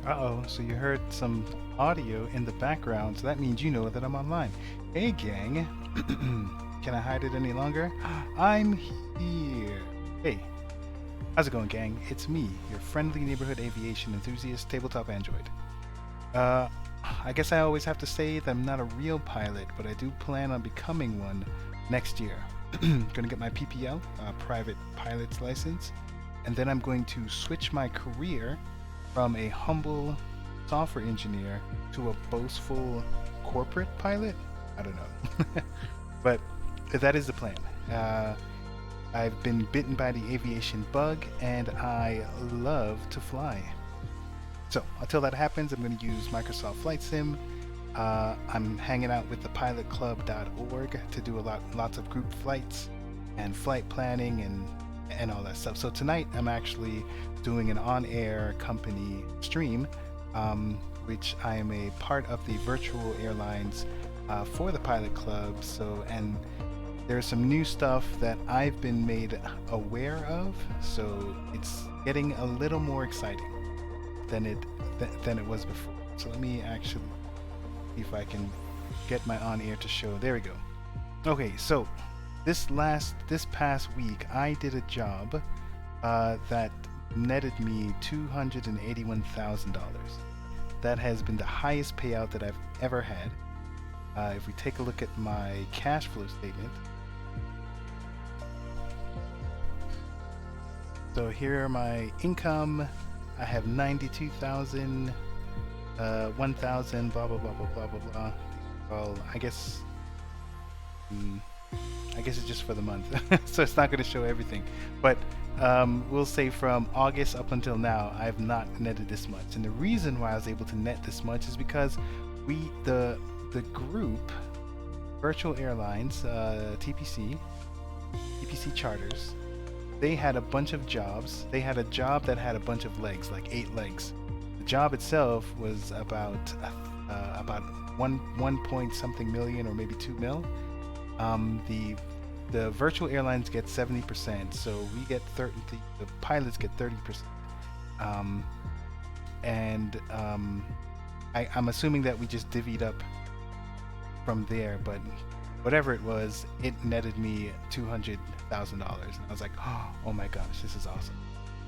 Uh-oh, so you heard some audio in the background, so that means you know that I'm online. Hey, gang. Can I hide it any longer? I'm here. Hey, how's it going, gang? It's me, your friendly neighborhood aviation enthusiast, tabletop android. Uh, I guess I always have to say that I'm not a real pilot, but I do plan on becoming one next year. Gonna get my PPL, private pilot's license, and then I'm going to switch my career from a humble software engineer to a boastful corporate pilot. I don't know. But that is the plan. I've been bitten by the aviation bug and I love to fly. So until that happens, I'm going to use Microsoft Flight Sim. I'm hanging out with the pilotclub.org to do lots of group flights and flight planning and all that stuff. So tonight I'm actually doing an on-air company stream, which I am a part of the virtual airlines for the Pilot Club. So, and there's some new stuff that I've been made aware of, so it's getting a little more exciting than it was before. So let me actually see if I can get my on-air to show. There we go. Okay, so this past week I did a job that netted me $281,000. That has been the highest payout that I've ever had. If we take a look at my cash flow statement, so here are my income. I have 92,000, 1,000, blah blah blah blah blah blah blah. Well, I guess it's just for the month, so it's not going to show everything. But we'll say from August up until now, I have not netted this much. And the reason why I was able to net this much is because the group, Virtual Airlines, TPC Charters, they had a bunch of jobs. They had a job that had a bunch of legs, like 8 legs. The job itself was about 1 point something million, or maybe 2 mil. The virtual airlines get 70%, so we get 30. The pilots get 30%. I'm assuming that we just divvied up from there, but whatever it was, it netted me $200,000, and I was like, oh my gosh, this is awesome.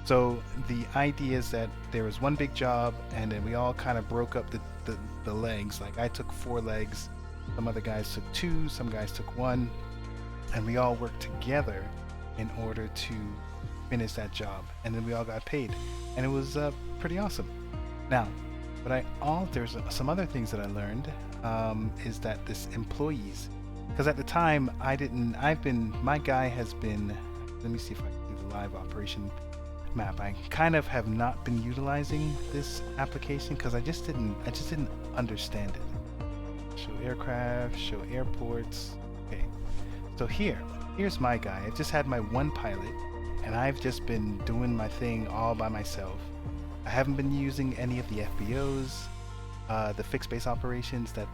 So the idea is that there was one big job, and then we all kind of broke up the legs. Like I took 4 legs, some other guys took 2, some guys took 1, and we all worked together in order to finish that job, and then we all got paid, and it was pretty awesome. Now, there's some other things that I learned, is that this employees, because at the time my guy has been, let me see if I can do the live operation map. I kind of have not been utilizing this application because I just didn't understand it. Show aircraft, show airports. Okay, so here's my guy. I just had my one pilot, and I've just been doing my thing all by myself. I haven't been using any of the FBOs, the fixed base operations that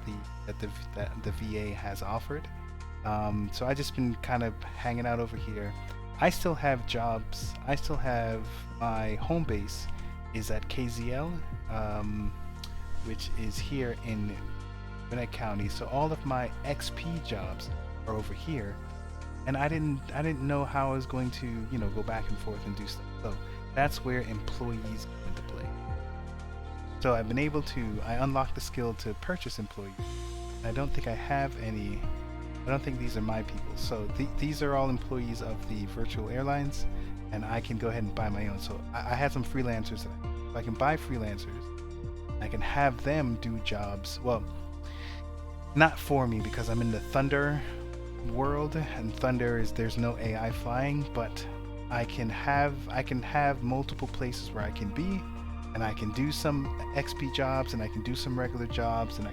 the VA has offered. So I just been kind of hanging out over here. I still have jobs. I still have my home base is at KZL, which is here in Gwinnett County. So all of my XP jobs are over here, and I didn't know how I was going to go back and forth and do stuff. So that's where employees come into play. So I've been able to, I unlocked the skill to purchase employees. I don't think I have any. I don't think these are my people. So these are all employees of the virtual airlines, and I can go ahead and buy my own. So I had some freelancers that I can buy freelancers. I can have them do jobs. Well, not for me because I'm in the Thunder world, and Thunder is there's no AI flying, but I can have multiple places where I can be, and I can do some XP jobs, and I can do some regular jobs, and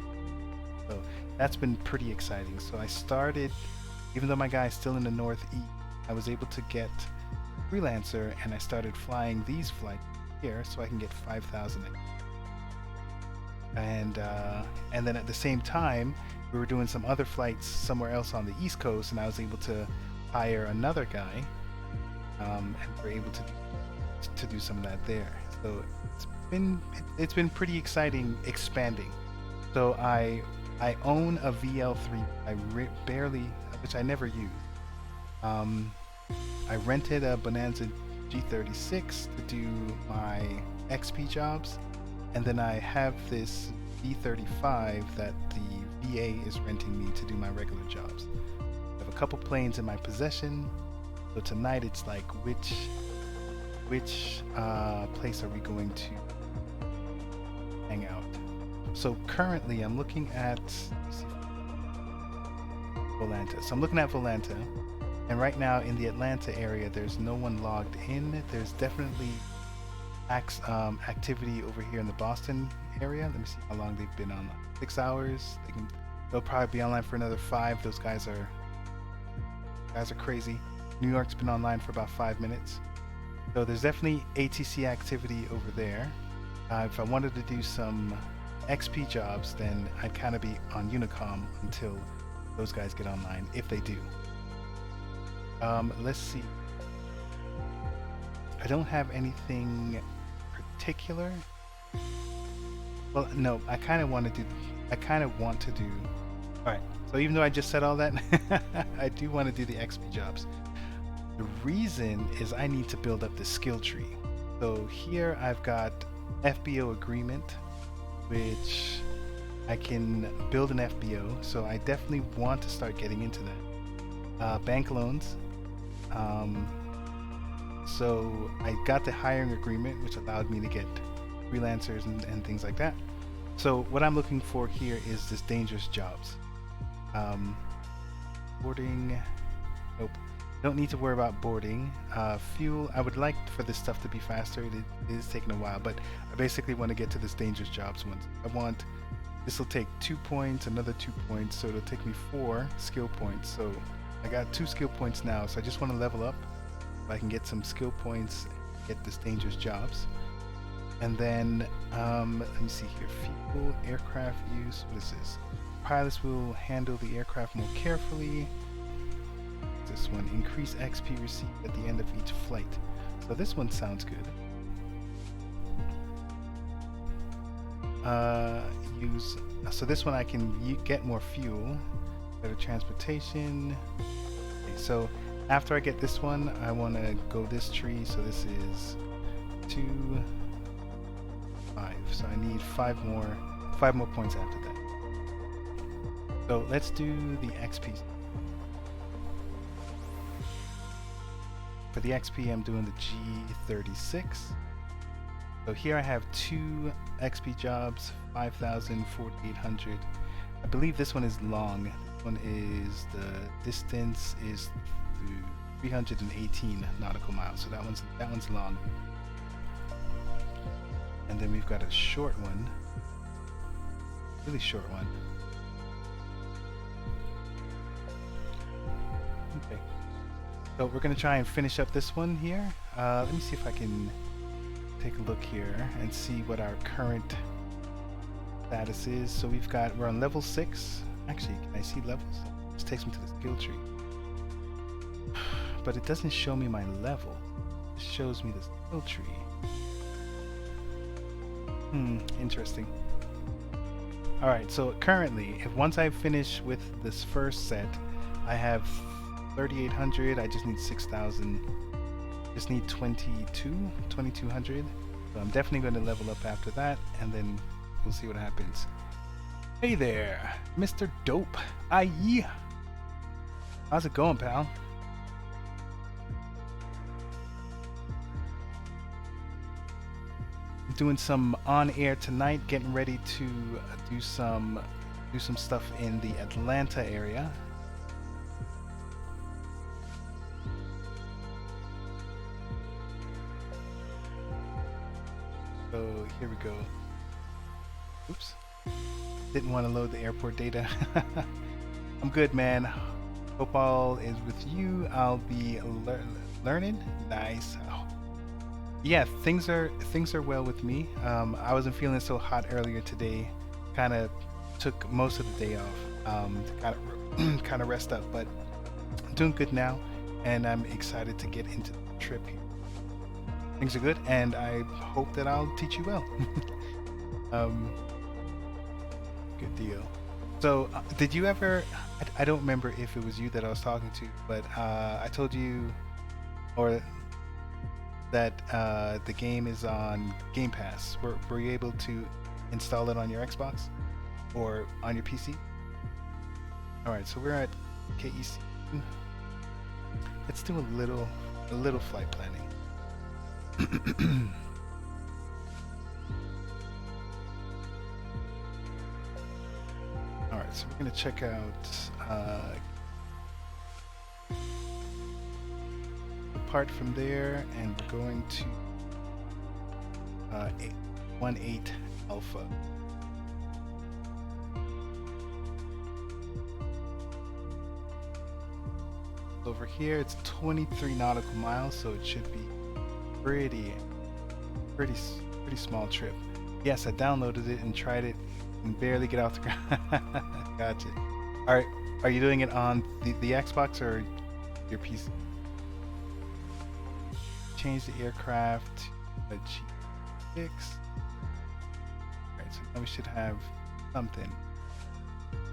so that's been pretty exciting. So I started, even though my guy is still in the Northeast, I was able to get freelancer, and I started flying these flights here so I can get 5,000. And then at the same time, we were doing some other flights somewhere else on the East Coast, and I was able to hire another guy, and we're able to do to do some of that there. So it's been pretty exciting expanding. So I own a VL3. Barely, which I never use. I rented a Bonanza G36 to do my XP jobs, and then I have this V35 that the VA is renting me to do my regular jobs. I have a couple planes in my possession, so tonight it's like which place are we going to hang out? So currently I'm looking at Volanta. So I'm looking at Volanta, and right now in the Atlanta area there's no one logged in. There's definitely activity over here in the Boston area. Let me see how long they've been online. 6 hours. They'll probably be online for another 5. Those guys are crazy. New York's been online for about 5 minutes. So there's definitely ATC activity over there. If I wanted to do some XP jobs, then I'd kind of be on Unicom until those guys get online, if they do. Let's see. I don't have anything particular. Well, no, I kind of want to do. All right. So even though I just said all that, I do want to do the XP jobs. The reason is I need to build up the skill tree. So here I've got FBO agreement, which I can build an FBO. So I definitely want to start getting into that. Bank loans. So I got the hiring agreement, which allowed me to get freelancers and things like that. So what I'm looking for here is this dangerous jobs. Boarding, nope. Don't need to worry about boarding. Fuel, I would like for this stuff to be faster. It is taking a while, but I basically want to get to this dangerous jobs one. This will take 2 points, another 2 points, so it'll take me 4 skill points. So I got 2 skill points now, so I just want to level up. If I can get some skill points, get this dangerous jobs. And then, let me see here, fuel, aircraft use, what is this? Pilots will handle the aircraft more carefully. This one, increase XP received at the end of each flight. So this one sounds good. So this one I can get more fuel, better transportation. Okay, so after I get this one, I want to go this tree. So this is 2, 5. So I need 5 more points after that. So let's do the XP. For the XP, I'm doing the G36. So here I have 2 XP jobs, 5,000, 4,800. I believe this one is long. This one is, the distance is 318 nautical miles. So that one's long. And then we've got a short one, really short one. Okay. So we're going to try and finish up this one here. Let me see if I can take a look here and see what our current status is. So we're on level 6. Actually, can I see levels? This takes me to the skill tree. But it doesn't show me my level. It shows me the skill tree. Interesting. Alright, so currently, once I finish with this first set, I have 3,800. I just need 6,000. Just need 2,200. So I'm definitely going to level up after that, and then we'll see what happens. Hey there, Mr. Dope. Aye. How's it going, pal? Doing some on air tonight, getting ready to do some stuff in the Atlanta area. So here we go. Oops. Didn't want to load the airport data. I'm good, man. Hope all is with you. I'll be learning. Nice. Oh. Yeah, things are well with me. I wasn't feeling so hot earlier today. Kind of took most of the day off to kind of rest up, but I'm doing good now, and I'm excited to get into the trip here. things are good, and I hope that I'll teach you well. um, Good deal. So, did you ever? I don't remember if it was you that I was talking to, but I told you, or that the game is on Game Pass. Were you able to install it on your Xbox or on your PC? All right, so we're at KECEU. Let's do a little flight planning. All right, so we're gonna check out apart from there, and we're going to 18 Alpha. Over here, it's 23 nautical miles, so it should be pretty small trip. Yes, I downloaded it and tried it and barely get off the ground. Gotcha. Are you doing it on the Xbox or your PC? Change the aircraft to a G6. Alright, so now we should have something.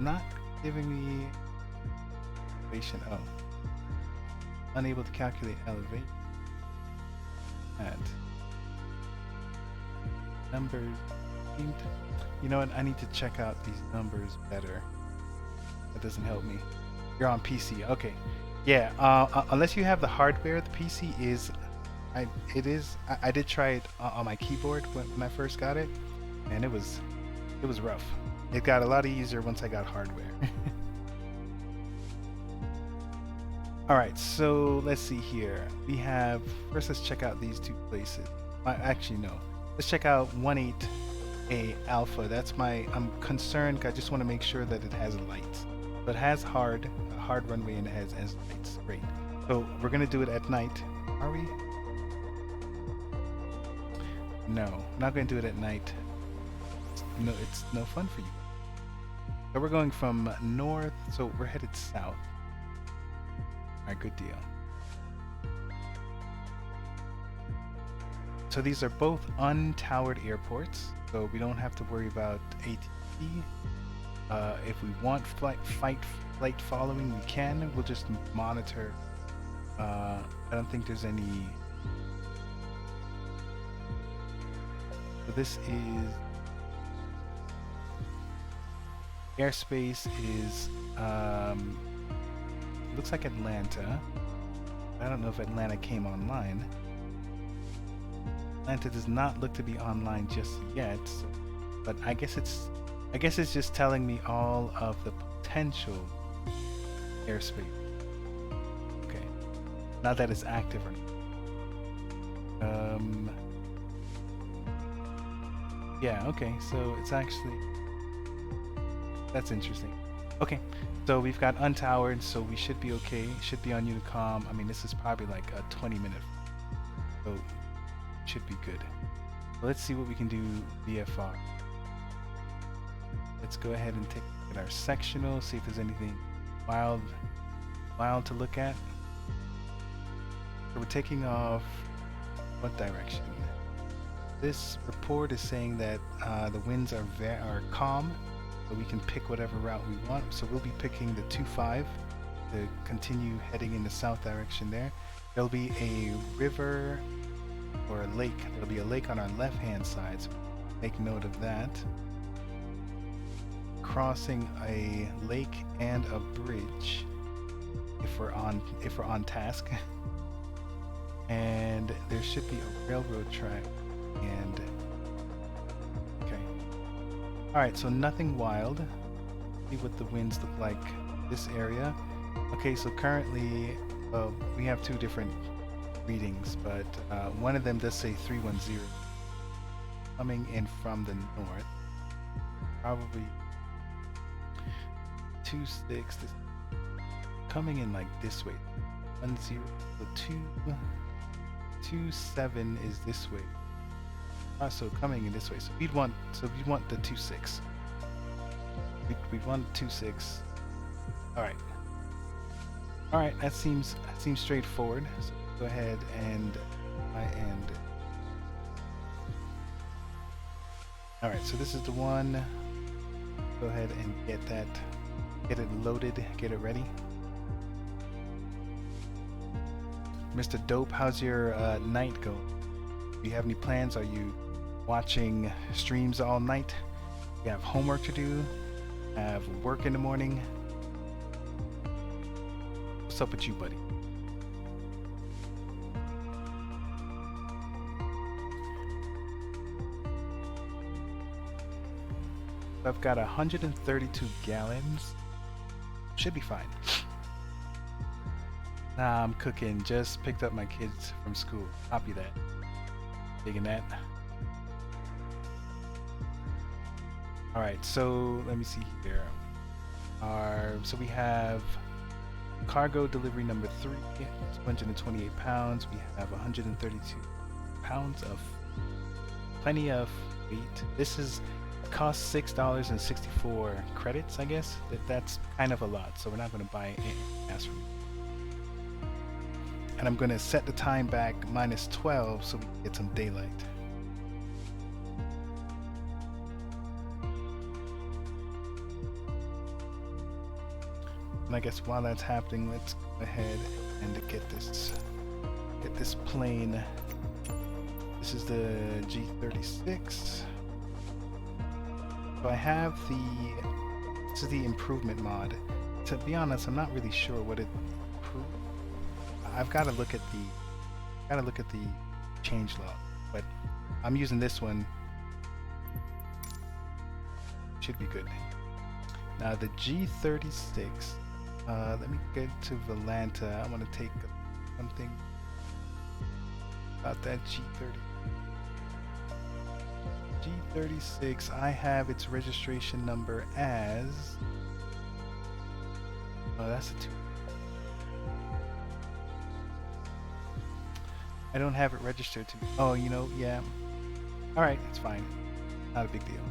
Not giving me elevation. Oh. Unable to calculate elevation. And numbers. You know what? I need to check out these numbers better. That doesn't help me. You're on PC. Okay. Yeah. Unless you have the hardware, the PC is. I did try it on my keyboard when I first got it, and it was rough. It got a lot easier once I got hardware. All right, so let's see here. We have first. Let's check out these two places. Actually, no. Let's check out 18A Alpha. That's my. I'm concerned. I just want to make sure that it has lights. So it has a hard runway, and it has lights. Great. So we're gonna do it at night. Are we? No, I'm not gonna do it at night. No, it's no fun for you. So we're going from north. So we're headed south. Alright, good deal. So these are both untowered airports, so we don't have to worry about ATC. If we want flight following, we can. We'll just monitor. I don't think there's any. So this is airspace is. Looks like Atlanta. I don't know if Atlanta came online. Atlanta does not look to be online just yet, but I guess it's just telling me all of the potential airspace. Okay, not that it's active or not. Yeah. Okay. So it's actually that's interesting. Okay. So we've got untowered, so we should be okay. Should be on Unicom. I mean, this is probably like a 20-minute, so should be good. So let's see what we can do VFR. Let's go ahead and take a look at our sectional, see if there's anything wild to look at. So we're taking off what direction? This report is saying that the winds are calm. So we can pick whatever route we want. So we'll be picking the 25 to continue heading in the south direction there. There'll be a river or a lake. There'll be a lake on our left-hand side, so make note of that. Crossing a lake and a bridge if we're on task. And there should be a railroad track and alright, so nothing wild. See what the winds look like this area. Okay, so currently we have two different readings, but one of them does say 310 coming in from the north. Probably 26 coming in like this way. 10, so 27 is this way. So coming in this way, so we'd want the 26. We'd want 26. All right. That seems straightforward. So go ahead and All right, so this is the one. Go ahead and get that, get it loaded, get it ready. Mr. Dope, how's your night going? Do you have any plans? Are you watching streams all night? You have homework to do? Have work in the morning? What's up with you, buddy? I've got 132 gallons. Should be fine. Nah, I'm cooking. Just picked up my kids from school. Copy that. Digging that. Alright, so let me see here. So we have cargo delivery number 3, 228 pounds. We have 132 pounds of plenty of weight. This is costs $6.64 credits, I guess. That's kind of a lot, so we're not going to buy any gas from it. And I'm going to set the time back -12 so we can get some daylight. And I guess while that's happening, let's go ahead and get this plane. This is the G36. So I have this is the improvement mod. To be honest, I'm not really sure what it improved. I've got to look at the change log, but I'm using this one. Should be good. Now the G36. Let me get to Volanta. I want to take something about that G36. I have its registration number as. Oh, that's a 2. I don't have it registered to. Oh, you know, yeah. All right, it's fine. Not a big deal.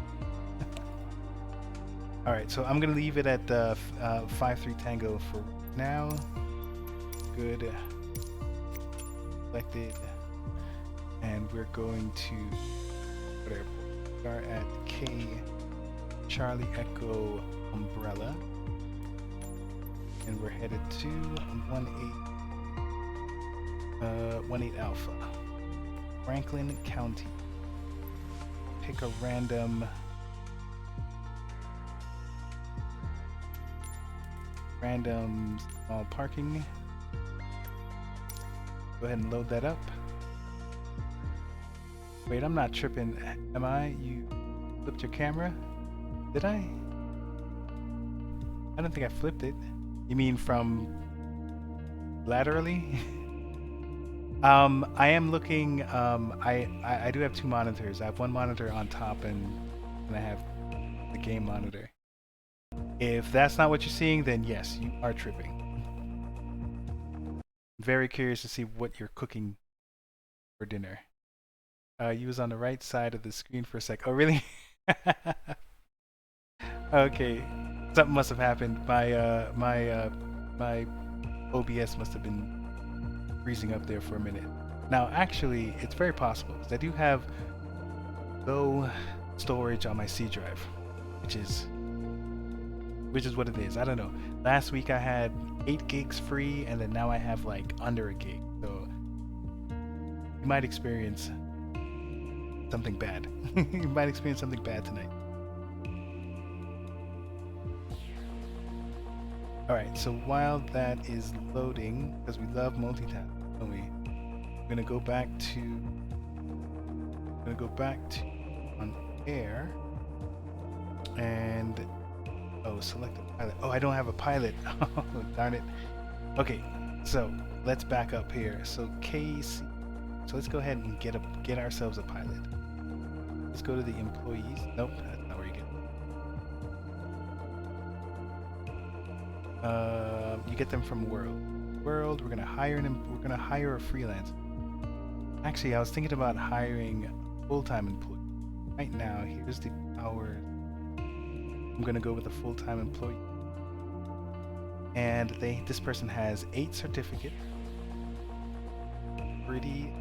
All right, so I'm gonna leave it at 5-3 Tango for now. Good. Selected, and we're going to what airport? We are at K Charlie Echo Umbrella, and we're headed to 18 Alpha, Franklin County. Pick a random small parking. Go ahead and load that up. Wait, I'm not tripping. Am I? You flipped your camera? Did I? I don't think I flipped it. You mean from laterally? I am looking. I do have 2 monitors. I have one monitor on top and I have the game monitor. If that's not what you're seeing, then yes, you are tripping. Very curious to see what you're cooking for dinner. You was on the right side of the screen for a sec. Oh, really? Okay, something must have happened. My OBS must have been freezing up there for a minute. Now, actually, it's very possible because I do have low storage on my C drive, which is what it is. I don't know. Last week I had 8 gigs free, and then now I have like under a gig. So you might experience something bad. You might experience something bad tonight. Alright, so while that is loading, because we love multitasking, don't we? I'm gonna go back to UNAIR and select a pilot. Oh, I don't have a pilot. Oh, darn it. Okay, so let's back up here. So KC. So let's go ahead and get ourselves a pilot. Let's go to the employees. Nope, that's not where you get. You get them from World. We're gonna hire a freelance. Actually, I was thinking about hiring a full-time employee. Right now, here's the hours. I'm gonna go with a full-time employee, and this person has 8 certificates. Pretty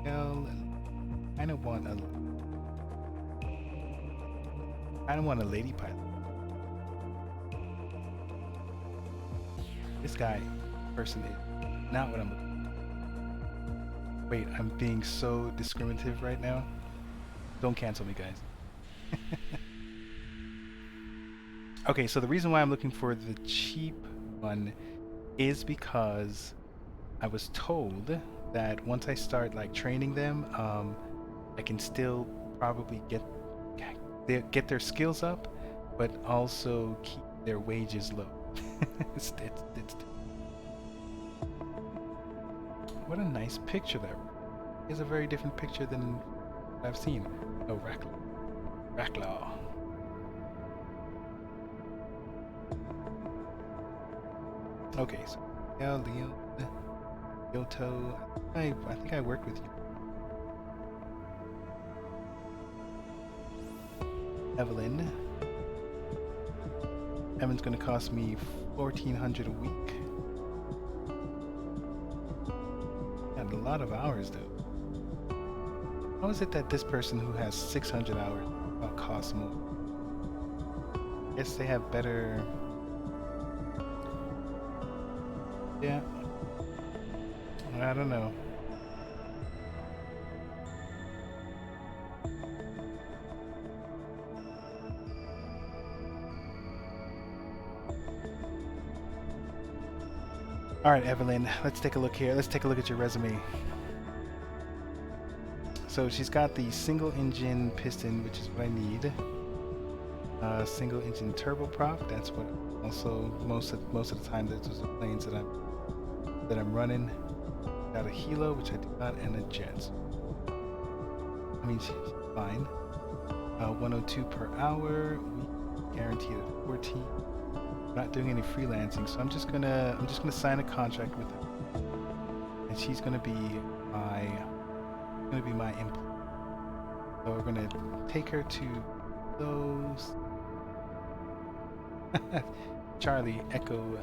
L kind of want a lady pilot. This guy person is not what I'm looking for. Wait, I'm being so discriminative right now. Don't cancel me, guys. Okay, so the reason why I'm looking for the cheap one is because I was told that once I start like training them, I can still probably get their skills up, but also keep their wages low. it's what a nice picture there. It's a very different picture than I've seen. Oh, Racklaw. Okay, so yeah, Leon, Yoto. I think I worked with you. Evelyn. Evan's gonna cost me $1,400 a week. And a lot of hours though. How is it that this person who has 600 hours costs more? I guess they have better. Yeah. I don't know. All right, Evelyn, let's take a look here. Let's take a look at your resume. So she's got the single engine piston, which is what I need. Single engine turboprop. That's what. Also, most of the time, those are the planes that I'm running. Got a helo, which I do not, and a jet. I mean, she's fine. 102 per hour. We guaranteed at 14. Not doing any freelancing, so I'm just gonna sign a contract with her, and she's gonna be my employee. So we're gonna take her to those. Charlie Echo.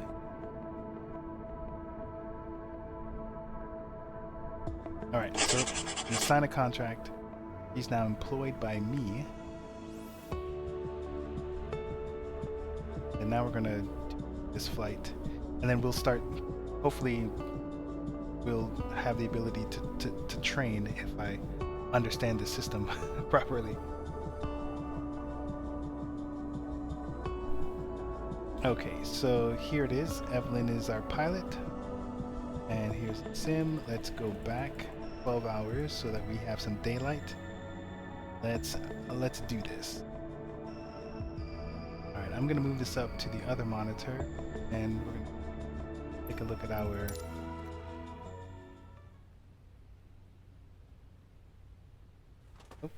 All right, so we sign a contract. He's now employed by me. And now we're gonna do this flight, and then we'll start. Hopefully, we'll have the ability to train if I understand the system properly. Okay, so here it is. Evelyn is our pilot, and here's the sim. Let's go back 12 hours so that we have some daylight. Let's do this. Alright, I'm gonna move this up to the other monitor, and we're gonna take a look at our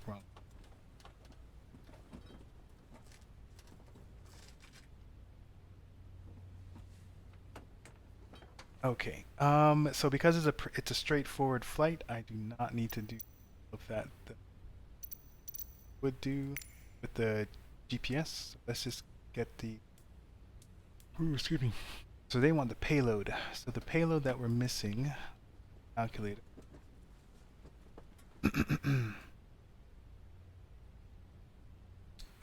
wrong. Okay, so because it's a straightforward flight, I do not need to do of that would do with the GPS. So let's just get the. Ooh, excuse me. So they want the payload. So the payload that we're missing, calculator.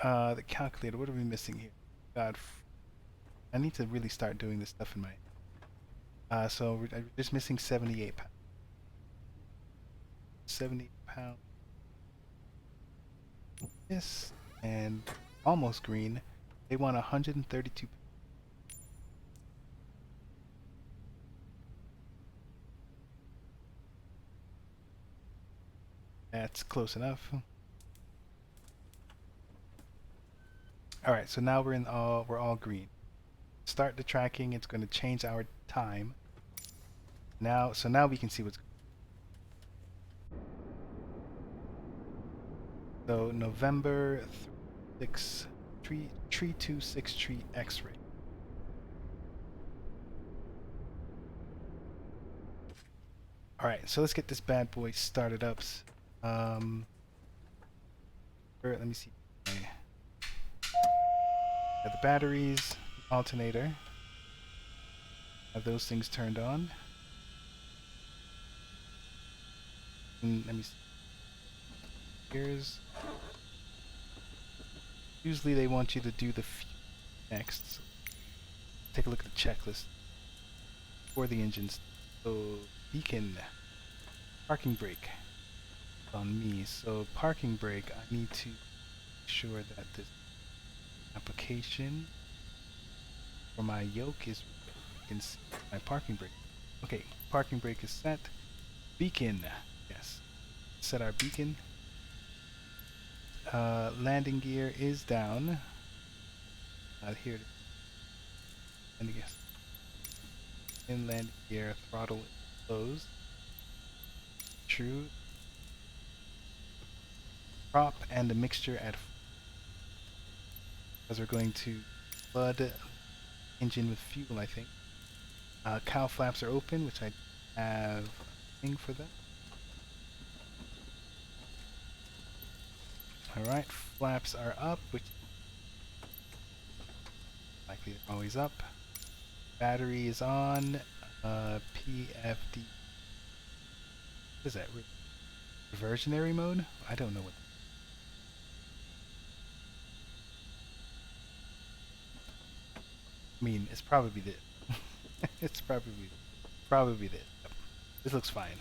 The calculator. What are we missing here? God, I need to really start doing this stuff in my. So we're just missing 78 pounds. 70 pounds. This and almost green. They want 132. That's close enough. All right, so now we're all green. Start the tracking. It's going to change our time. Now we can see what's. So November 6 tree 26 tree X-ray. All right, so let's get this bad boy started up. Let me see. Got the batteries, alternator. Have those things turned on. And let me see. gears. Usually they want you to do the fuel next. So take a look at the checklist for the engines. So beacon, parking brake on me. So parking brake, I need to make sure that this application for my yoke is, you can see my parking brake. Okay, parking brake is set. Beacon, yes. Set our beacon. Landing gear is down. Here it is. And yes. In landing gear, throttle is closed. True. Prop and the mixture at, because we're going to flood engine with fuel, I think. Cowl flaps are open, which I have a thing for that. Alright, flaps are up, which likely always up. Battery is on. PFD. What is that? Reversionary mode? I don't know what. I mean, it's probably this. It's probably this. Yep. This looks fine.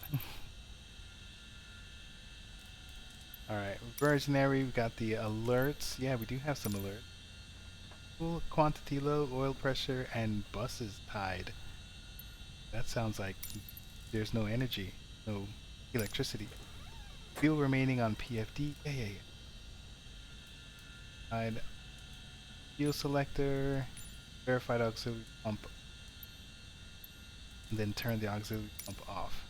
Alright, reversionary, we got the alerts. Yeah, we do have some alerts. Fuel quantity low, oil pressure, and buses tied. That sounds like there's no energy, no electricity. Fuel remaining on PFD. Yeah. Tied. Fuel selector, verified auxiliary pump, and then turn the auxiliary pump off.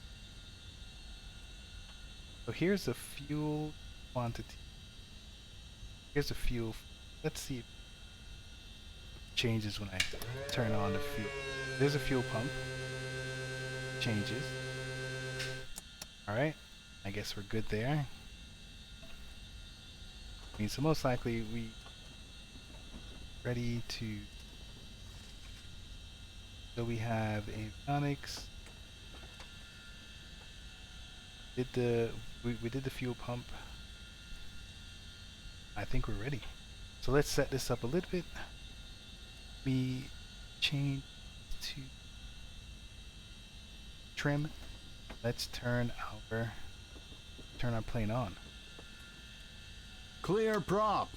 So here's the fuel quantity. Here's the fuel. Let's see if it changes when I turn on the fuel. There's a fuel pump. Changes. Alright. I guess we're good there. I mean, so most likely we ready to. So we have avionics. We did the fuel pump. I think we're ready. So let's set this up a little bit. We change to trim. Let's turn our plane on. Clear prop.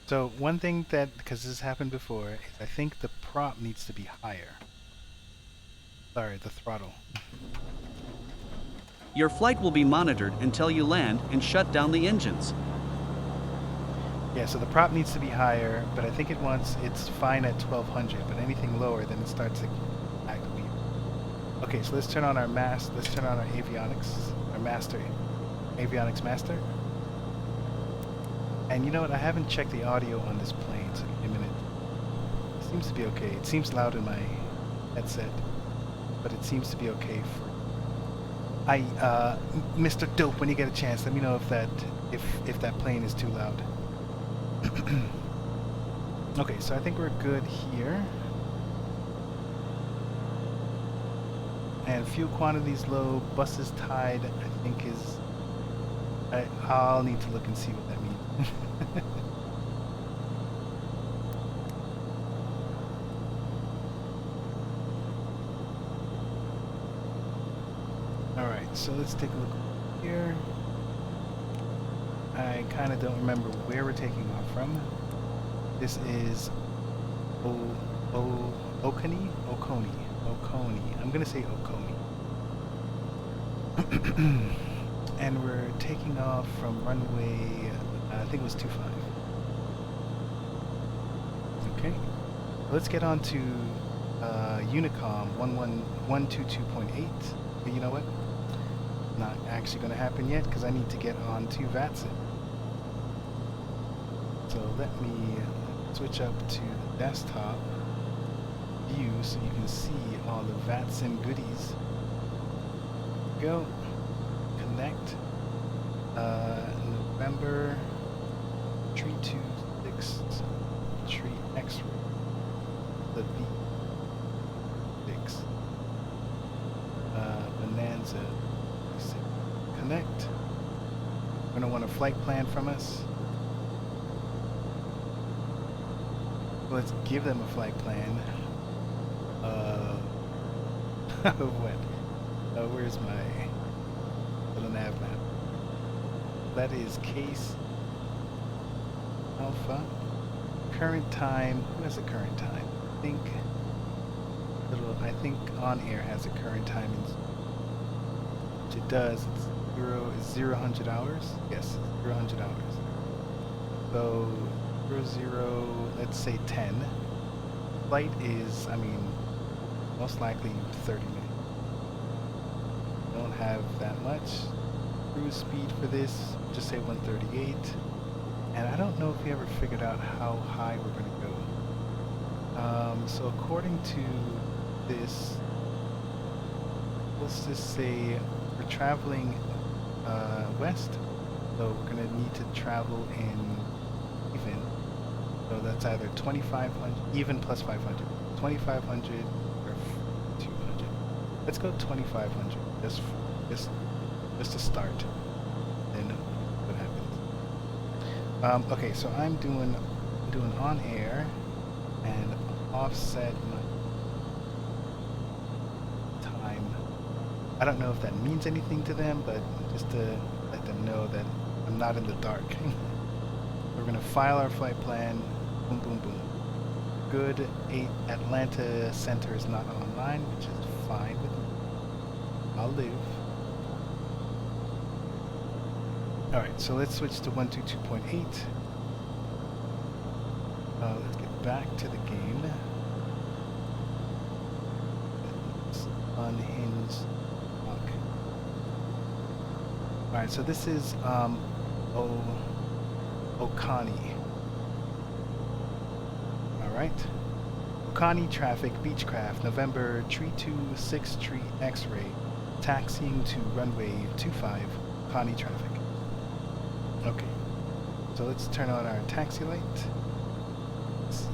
So one thing that, because this has happened before, is I think the prop needs to be higher. Sorry, the throttle. Your flight will be monitored until you land and shut down the engines. Yeah, so the prop needs to be higher, but I think it's fine at 1200, but anything lower, then it starts to act weird. Okay, so let's turn on our let's turn on our avionics, our master, avionics master. And you know what, I haven't checked the audio on this plane, so give me a minute. It seems to be okay. It seems loud in my headset, but it seems to be okay for... Mr. Dope, when you get a chance, let me know if that plane is too loud. Okay, so I think we're good here. And fuel quantities low, buses tied, I think is... I'll need to look and see what that means. Alright, so let's take a look here. I kind of don't remember where we're taking off from. This is Oconee. I'm gonna say Oconee. And we're taking off from runway, I think it was 25. Okay, let's get on to Unicom 122.8. But you know what? Not actually going to happen yet because I need to get on to VATSIM. So let me switch up to the desktop view so you can see all the VATSIM goodies. Go. Connect. November 326 tree X-ray. The V6. Bonanza. Connect. We're gonna want a flight plan from us. Let's give them a flight plan. What? Where's my little nav map? That is Case Alpha. Current time. Who has a current time? I think ONAIR has a current time, which it does. It's 0 hours. Yes, 0 hours. So 00, let's say 10. Flight is, most likely 30 minutes. Don't have that much. Cruise speed for this, just say 138. And I don't know if we ever figured out how high we're going to go. So according to this, let's just say we're traveling west, so we're going to need to travel in even. So that's either 2,500, even plus 500, 2,500 or 200. Let's go 2,500, just to start. Then what happens? Okay, so I'm doing ONAIR and offset my time. I don't know if that means anything to them, but just to let them know that I'm not in the dark. We're gonna file our flight plan. Boom, boom, boom. Good. Atlanta Center is not online, which is fine with me. I'll live. Alright, so let's switch to 122.8. Let's get back to the game. Let's unhinge lock. Alright, so this is Okani. Alright. Okani traffic, Beechcraft, November 326 Tree X-ray, taxiing to runway 25, Okani traffic. Okay, so let's turn on our taxi light. Let's see.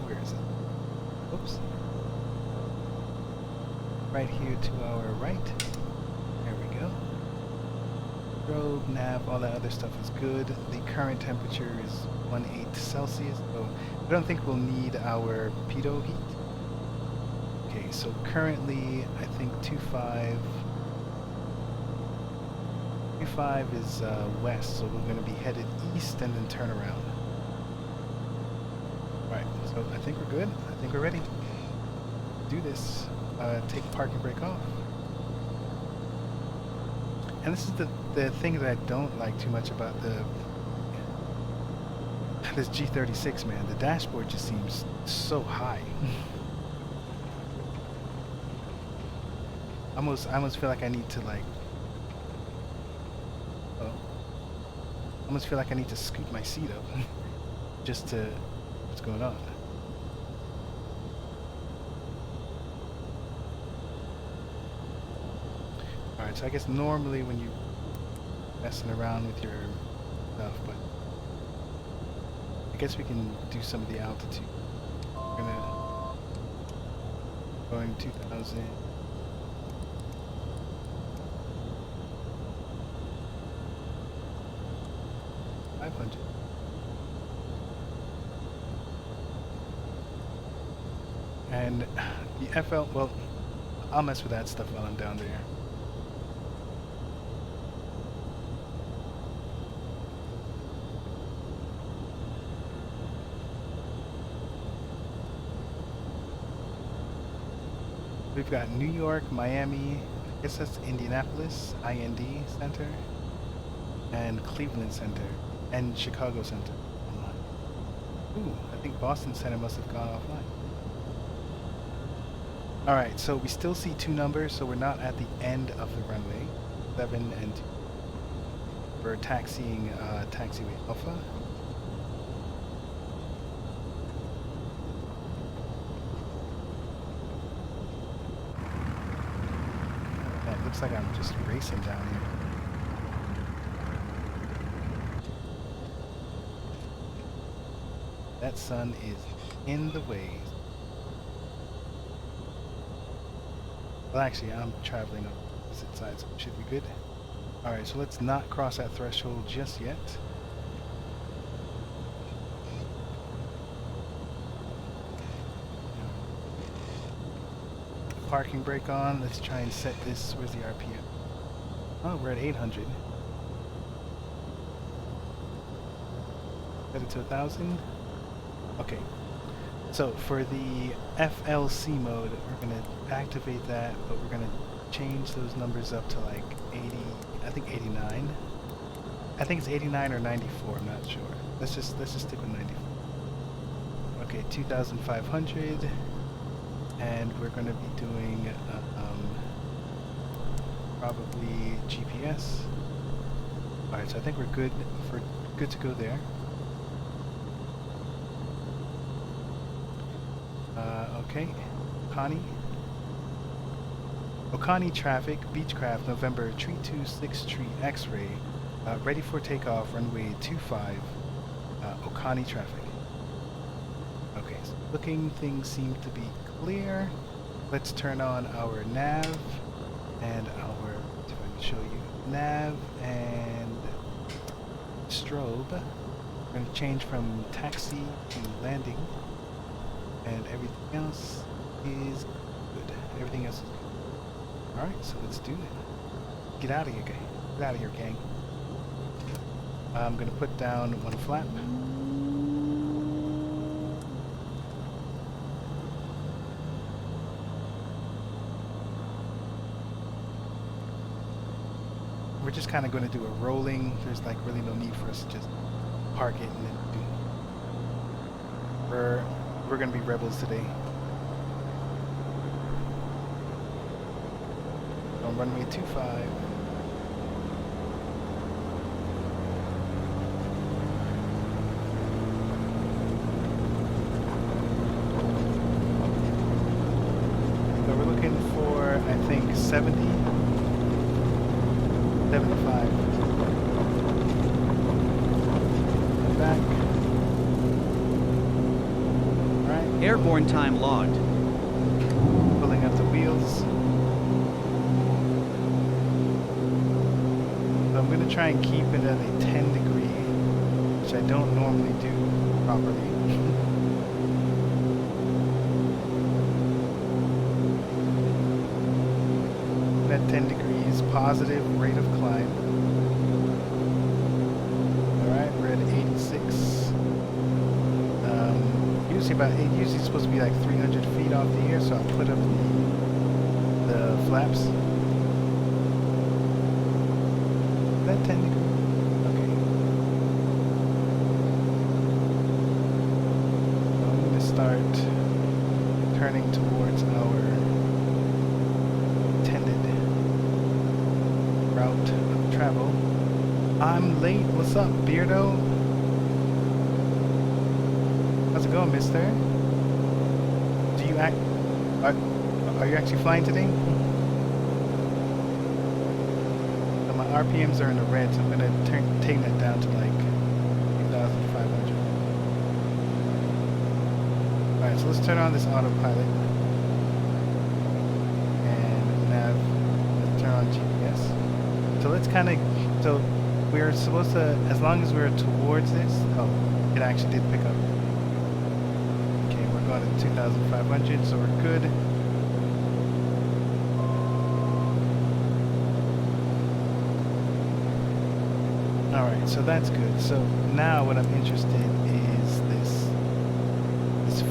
Where is it? Oops. Right here to our right. There we go. Strobe, nav, all that other stuff is good. The current temperature is 18 Celsius, so I don't think we'll need our pitot heat. Okay, so currently I think 25 is west, so we're going to be headed east and then turn around. Alright, so I think we're good. I think we're ready. Do this. Take parking brake off. And this is the thing that I don't like too much about this G36, man. The dashboard just seems so high. I almost feel like I need to scoot my seat up just to what's going on. Alright, so I guess normally when you messing around with your stuff, but I guess we can do some of the altitude. We're gonna going 2,000. And the FL, well, I'll mess with that stuff while I'm down there. We've got New York, Miami, I guess that's Indianapolis, IND Center, and Cleveland Center, and Chicago Center online. Ooh, I think Boston Center must have gone offline. Alright, so we still see two numbers, so we're not at the end of the runway. 7 and 2. We're taxiing taxiway Alpha. Man, it looks like I'm just racing down here. That sun is in the way. Well, actually, I'm traveling on the opposite side, so we should be good. Alright, so let's not cross that threshold just yet. Parking brake on. Let's try and set this. Where's the RPM? Oh, we're at 800. Set it to 1,000. Okay. So for the FLC mode, we're gonna activate that, but we're gonna change those numbers up to like 80. I think 89. I think it's 89 or 94. I'm not sure. Let's just stick with 94. Okay, 2,500. And we're going to be doing probably GPS. Alright, so I think we're good to go there. Okay, Okani traffic, Beechcraft, November, tree 26 tree, X-ray, ready for takeoff, runway 25, Okani traffic. Okay, so looking, things seem to be clear. Let's turn on our nav and our, if I can show you, nav and strobe. We're going to change from taxi to landing, and everything else is good. Everything else is good. Alright, so let's do it. Get out of here, gang. Get out of here, gang. I'm going to put down one flap. We're just kind of going to do a rolling. There's like really no need for us to just park it and then do. We're going to be rebels today. On runway 25. So we're looking for, I think, 70. 75. And back. Alright. Airborne time logged. Pulling up the wheels. So I'm going to try and keep it at a 10 degree, which I don't normally do properly. At 10 degrees, positive rate of climb. Alright, we're at 86. Usually it's supposed to be like 300 feet off the air, so I'll put up the flaps. Is that 10 degrees? Okay. So I'm going to start turning towards our route of travel. I'm late. What's up, Beardo? How's it going, mister? Do you are you actually flying today? So my RPMs are in the red, so I'm gonna take that down to like 2,500. Alright, so let's turn on this autopilot. And nav, let's turn on GPS. So let's kind of, so we're supposed to, as long as we're towards this, oh, it actually did pick up. Okay, we're going to 2,500, so we're good. Alright, so that's good. So now what I'm interested is this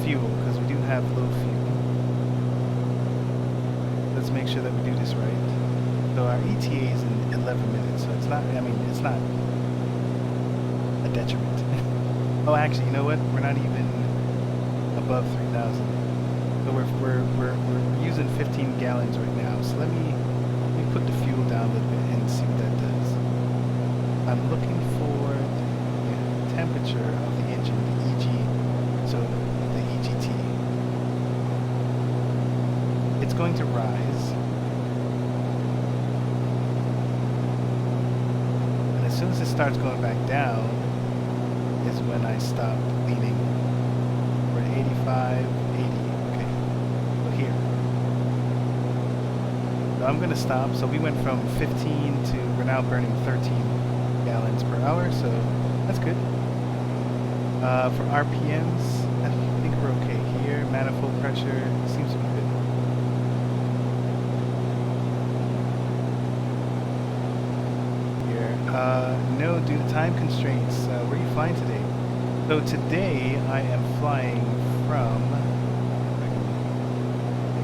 fuel, because we do have low fuel. Let's make sure that we do this right. So our ETA is in 11 minutes, so it's not, I mean, it's not a detriment. Oh, actually, you know what? We're not even above 3,000. So we're using 15 gallons right now. So let me put the fuel down a little bit and see what that does. I'm looking for the temperature of the engine, the EG, so the EGT. It's going to rise. As soon as it starts going back down is when I stop leaning. We're at 85, 80, okay. So here. So I'm gonna stop. So we went from 15 to we're now burning 13 gallons per hour, so that's good. For RPMs, I think we're okay here. Manifold pressure seems to be good. Here, no, due to time constraints, where are you flying today? So today I am flying from, I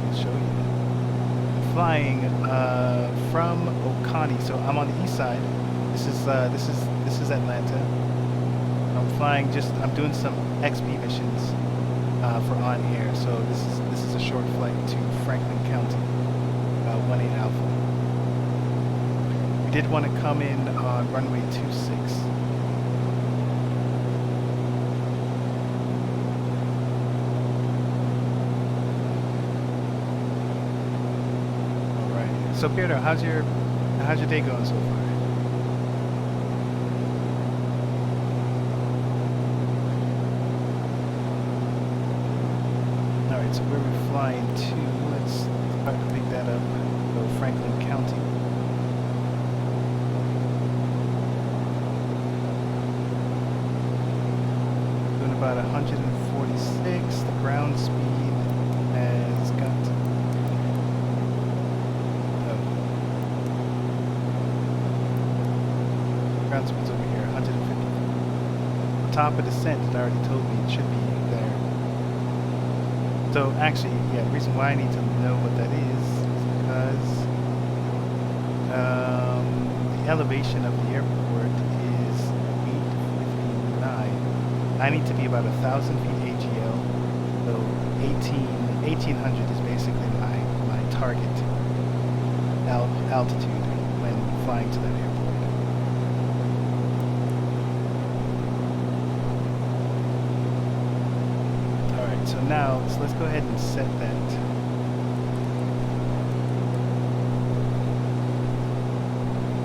can show you. I'm flying from Okani, so I'm on the east side. This is Atlanta. I'm flying I'm doing some XP missions for ONAIR. So this is a short flight to Franklin County, 18 Alpha. We did want to come in on runway 26. So Pierdo, how's your day going so far? All right, so where we're flying to? Let's start to pick that up. So Franklin County. Doing about 146. The ground speed has got. Ground speed's over here, 150. The top of descent, it already told me it should be there. So actually, yeah, the reason why I need to know what that is because the elevation of the airport is 859. I need to be about 1,000 feet AGL, so 1800 is basically my target altitude when flying to that airport. So now, let's go ahead and set that.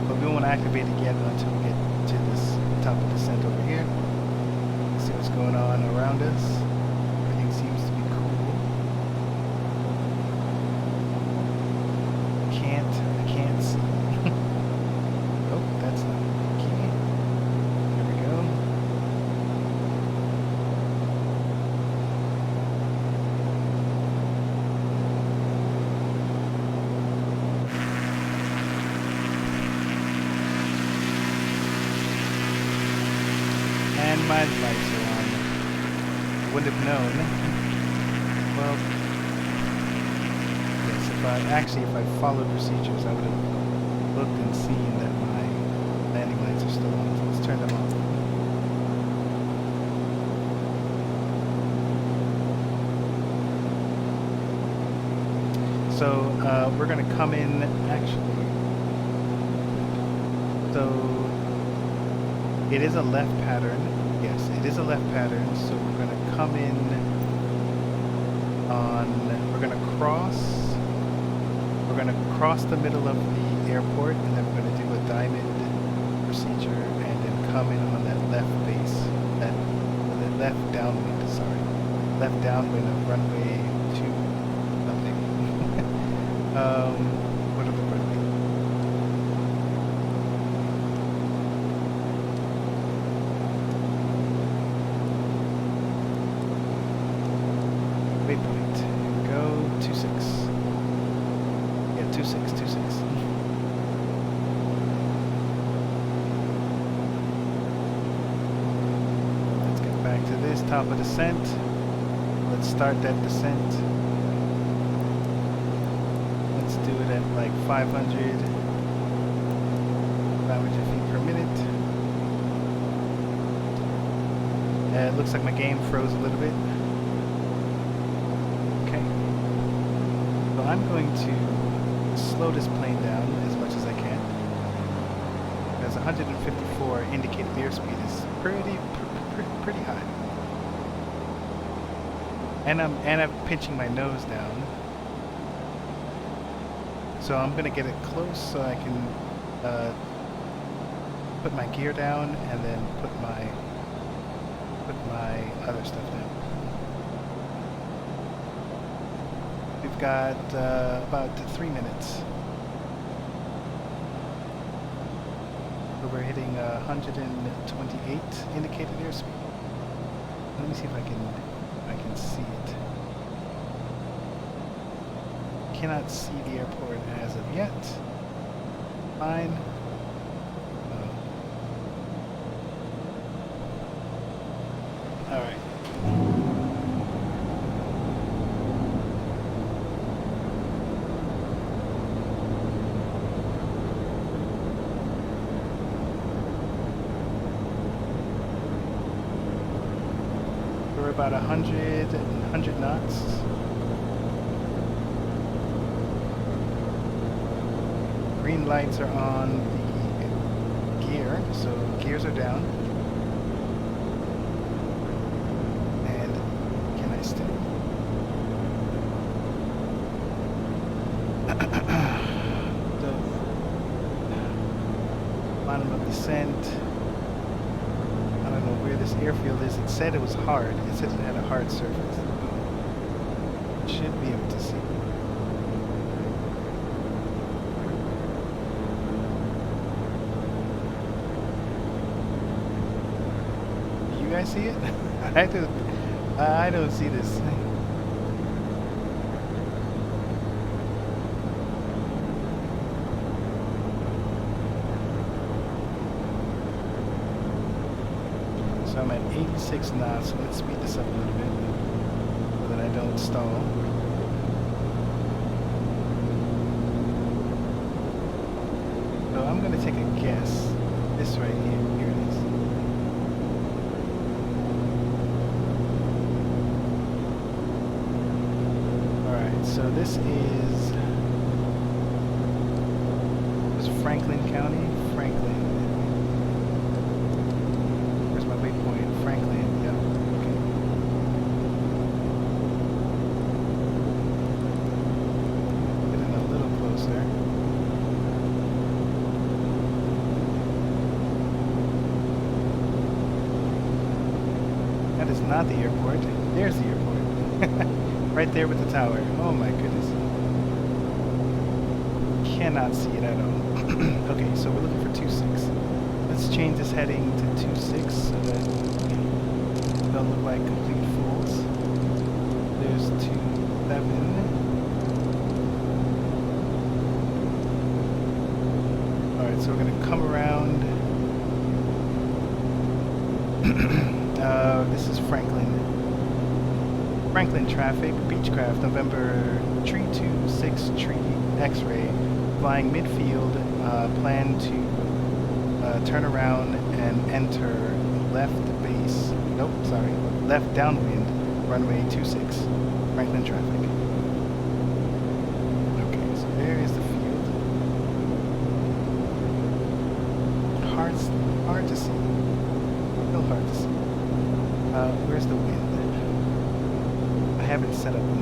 But we won't activate it yet until we get to this top of descent over here. See what's going on around us. Everything seems to be cool. I can't see. Oh, that's not key. There we go. My lights are on. Wouldn't have known. Well, yes, if I followed procedures, I would have looked and seen that my landing lights are still on. So let's turn them off. So we're gonna come in actually. So it is a left pattern. Yes, it is a left pattern, so we're going to come in we're going to cross the middle of the airport, and then we're going to do a diamond procedure, and then come in on that left base, the left downwind, left downwind of runway 2 something. What are the runway? Waypoint. Here we go. 26. Yeah, 26. Let's get back to this top of descent. Let's start that descent. Let's do it at like 500 feet per minute. It looks like my game froze a little bit. I'm going to slow this plane down as much as I can, because 154 indicated airspeed is pretty high, and I'm pinching my nose down, so I'm gonna get it close so I can put my gear down and then put my other stuff down. We've got about 3 minutes. So we're hitting 128 indicated airspeed. Let me see if I can see it. Cannot see the airport as of yet. Fine. All right. We're about 100 knots. Green lights are on the gear, so gears are down. And can I stay? The bottom of descent. I don't know where this airfield is. It said it was hard. It said it had a hard surface. Should be able to see. You guys see it? I don't see this. So I'm at 86 knots, so let's speed this up a little bit so that I don't stall. So I'm going to take a guess. This right here, here it is. Alright, so this is Franklin County, Franklin. Waypoint, Franklin, yep, okay. Getting a little closer. That is not the airport. There's the airport. Right there with the tower. Oh my goodness. Cannot see it at all. Okay, so we're looking for 2.6. Let's change this heading to 2.6 so that we don't look like complete fools. There's 2.7. Alright, so we're going to come around. This is Franklin. Franklin traffic, Beechcraft, November 326 Tree X-ray, flying midfield, plan to turn around and enter left base, nope, sorry, left downwind, runway 26, Franklin traffic. Okay, so there is the field. Hard to see. Still hard to see. Where's the wind? I haven't set up wind.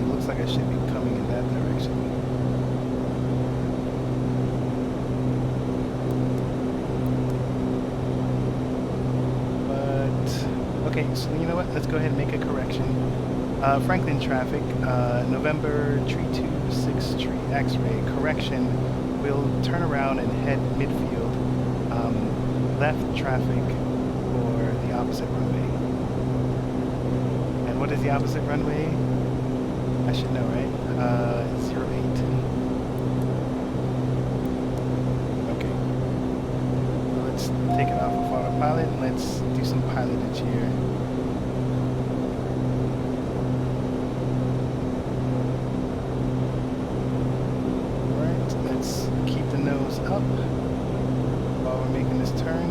Looks like I should be coming in that direction. But, okay, so you know what? Let's go ahead and make a correction. Franklin traffic, November 326 Tree X-ray, correction, we'll turn around and head midfield, left traffic for the opposite runway. And what is the opposite runway? I should know, right? 08. Okay. So let's take it off of autopilot and let's do some pilotage here. Alright, let's keep the nose up while we're making this turn.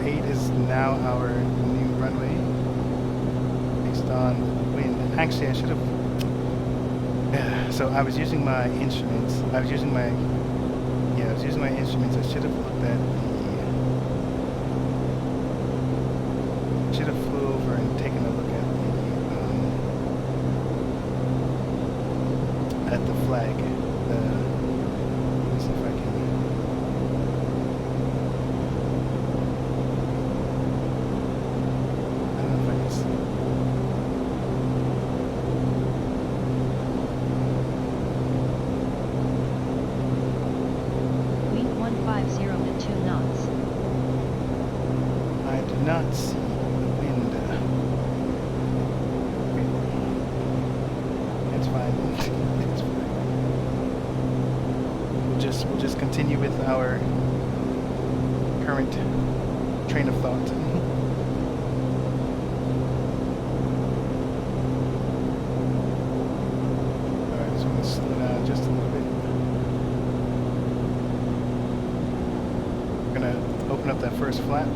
08 is now our new runway. On the wind. Actually, I should have. So I was using my instruments. I was using my instruments. I should have looked at the. Should have flew over and taken a look at the flag. Let me see if I can. not see the wind. It's fine. It's fine. We'll just continue with our current train of thought. Alright, so I'm gonna slow down just a little bit. I'm gonna open up that first flap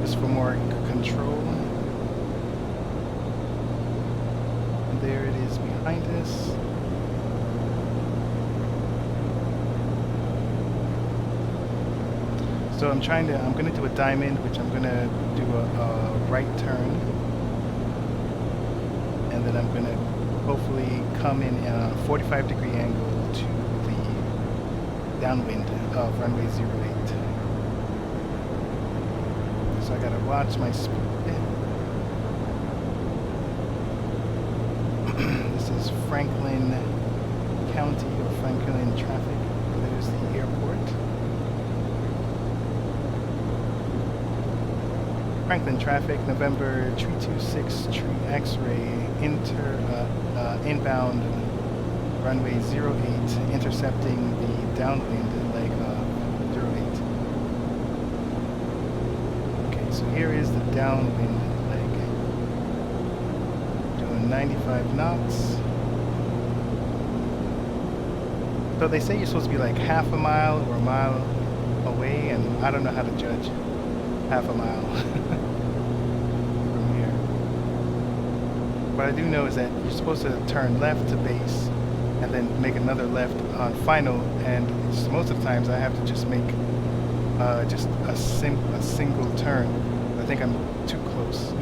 just for more control. And there it is behind us. So I'm gonna do a diamond, which I'm gonna do a right turn. And then I'm gonna hopefully come in at a 45-degree angle to the downwind of runway 08. So I gotta watch my speed. This is Franklin County or Franklin traffic. There's the airport. Franklin traffic, November 326 Tree X-ray, inbound runway 08, intercepting the downwind leg of 08. Okay, so here is the downwind leg. Doing 95 knots. So they say you're supposed to be like half a mile or a mile away, and I don't know how to judge half a mile. What I do know is that you're supposed to turn left to base and then make another left on final, and most of the times I have to just make just a single turn. I think I'm too close.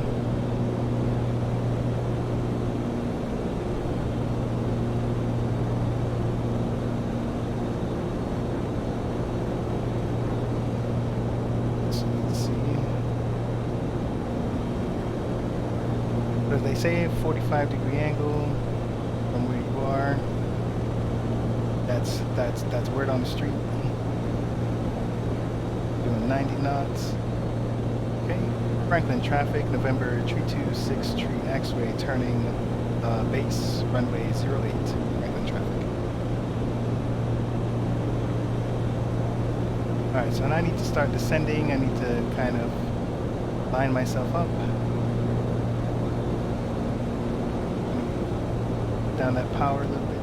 They say 45-degree angle from where you are. That's word on the street. Doing 90 knots. Okay. Franklin traffic, November 326 Tree X-ray, turning base runway 08. Franklin traffic. All right, so now I need to start descending. I need to kind of line myself up. Down that power a little bit,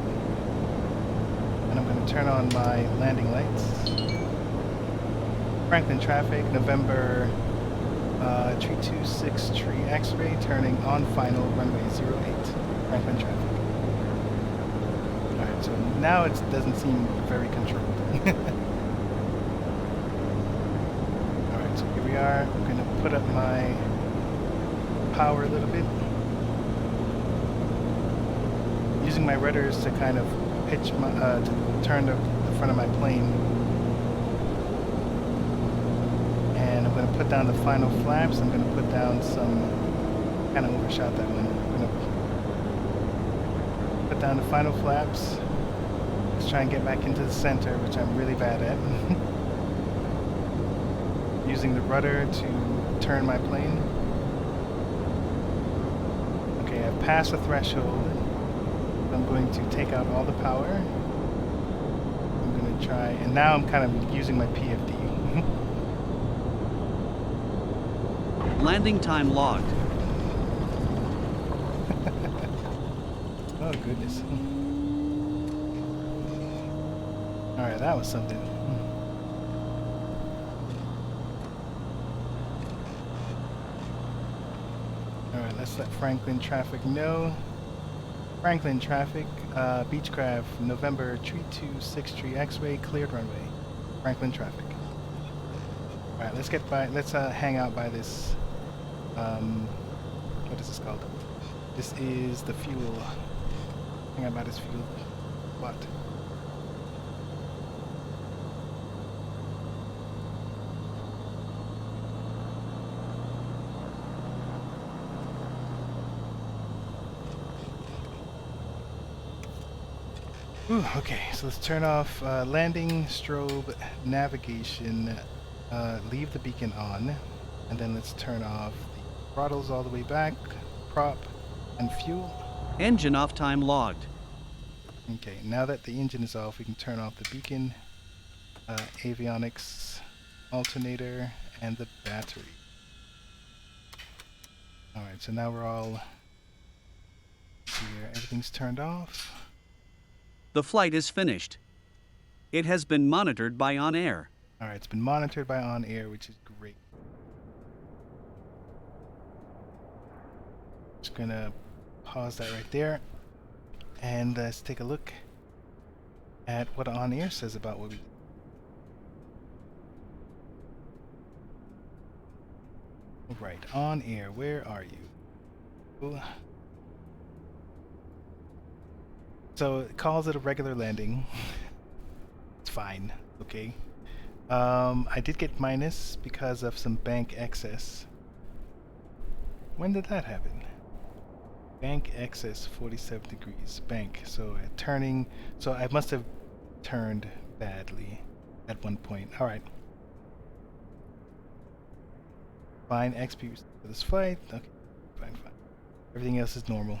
and I'm going to turn on my landing lights. Franklin traffic, November 326 Tree X-ray, turning on final runway 08. Franklin traffic. Alright, so now it doesn't seem very controlled. Alright, so here we are. I'm going to put up my power a little bit. Using my rudders to kind of pitch my, to turn the front of my plane. And I'm going to put down the final flaps. I'm going to put down some, kind of overshot that one. I'm going to put down the final flaps. Let's try and get back into the center, which I'm really bad at. Using the rudder to turn my plane. Okay, I've passed the threshold. I'm going to take out all the power. I'm going to try, and now I'm kind of using my PFD. Landing time logged. Oh goodness. Alright, that was something. Alright, let's let Franklin traffic know. Franklin traffic, Beechcraft, November 326 Tree X-ray, cleared runway. Franklin traffic. Alright, let's get by, let's hang out by this, what is this called? This is the fuel. Hang out by this fuel. What? Ooh, okay, so let's turn off landing, strobe, navigation, leave the beacon on. And then let's turn off the throttles all the way back, prop, and fuel. Engine off time logged. Okay, now that the engine is off, we can turn off the beacon, avionics, alternator, and the battery. Alright, so now we're all here. Everything's turned off. The flight is finished. It has been monitored by ONAIR. Alright, it's been monitored by ONAIR, which is great. Just gonna pause that right there. And let's take a look at what ONAIR says about what we did. Right, ONAIR, where are you? Ooh. So it calls it a regular landing. It's fine, okay. I did get minus because of some bank excess. When did that happen? Bank excess 47 degrees. Bank. So turning. So I must have turned badly at one point. All right. Fine. XP for this flight. Okay. Fine. Fine. Everything else is normal.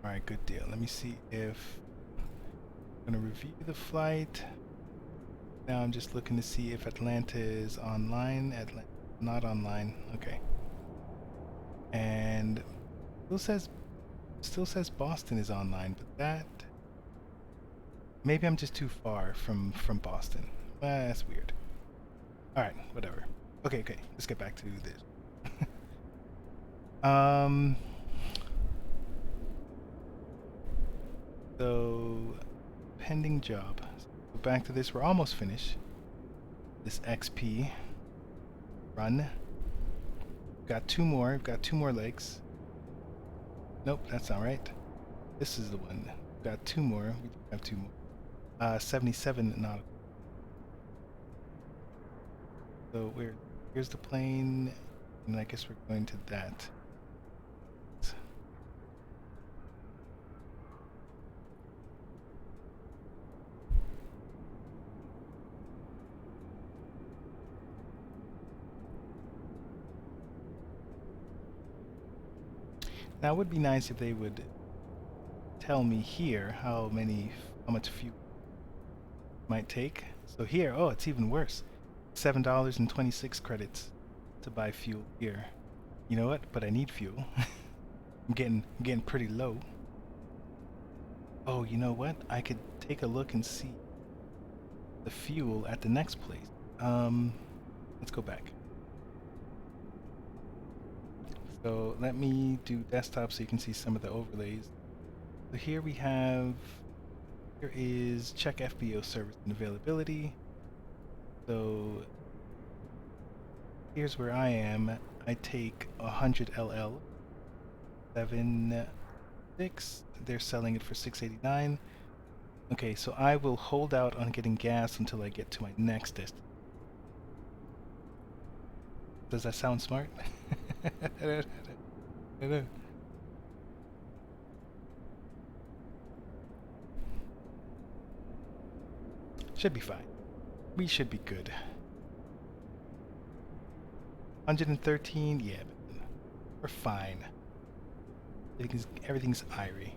All right. Good deal. Let me see if I'm gonna review the flight. Now I'm just looking to see if Atlanta is online. Not online. Okay. And still says Boston is online, but that maybe I'm just too far from Boston. That's weird. All right, whatever. Okay, let's get back to this. So pending job. Go back to this. We're almost finished. This XP run. Got two more. We've got two more legs. Nope, that's not right. This is the one. Got two more. We have two more. 77 nautical. So here's the plane, and I guess we're going to that. Now it would be nice if they would tell me here how much fuel might take. So here, oh, it's even worse. $7.26 credits to buy fuel here. You know what? But I need fuel. I'm getting pretty low. Oh, you know what? I could take a look and see the fuel at the next place. Let's go back. So let me do desktop so you can see some of the overlays. So here is check FBO service and availability. So here's where I am. I take 100 LL 76. They're selling it for $6.89. Okay, so I will hold out on getting gas until I get to my next destination. Does that sound smart? I know. Should be fine. We should be good. 113, yeah, but we're fine. Everything's irie.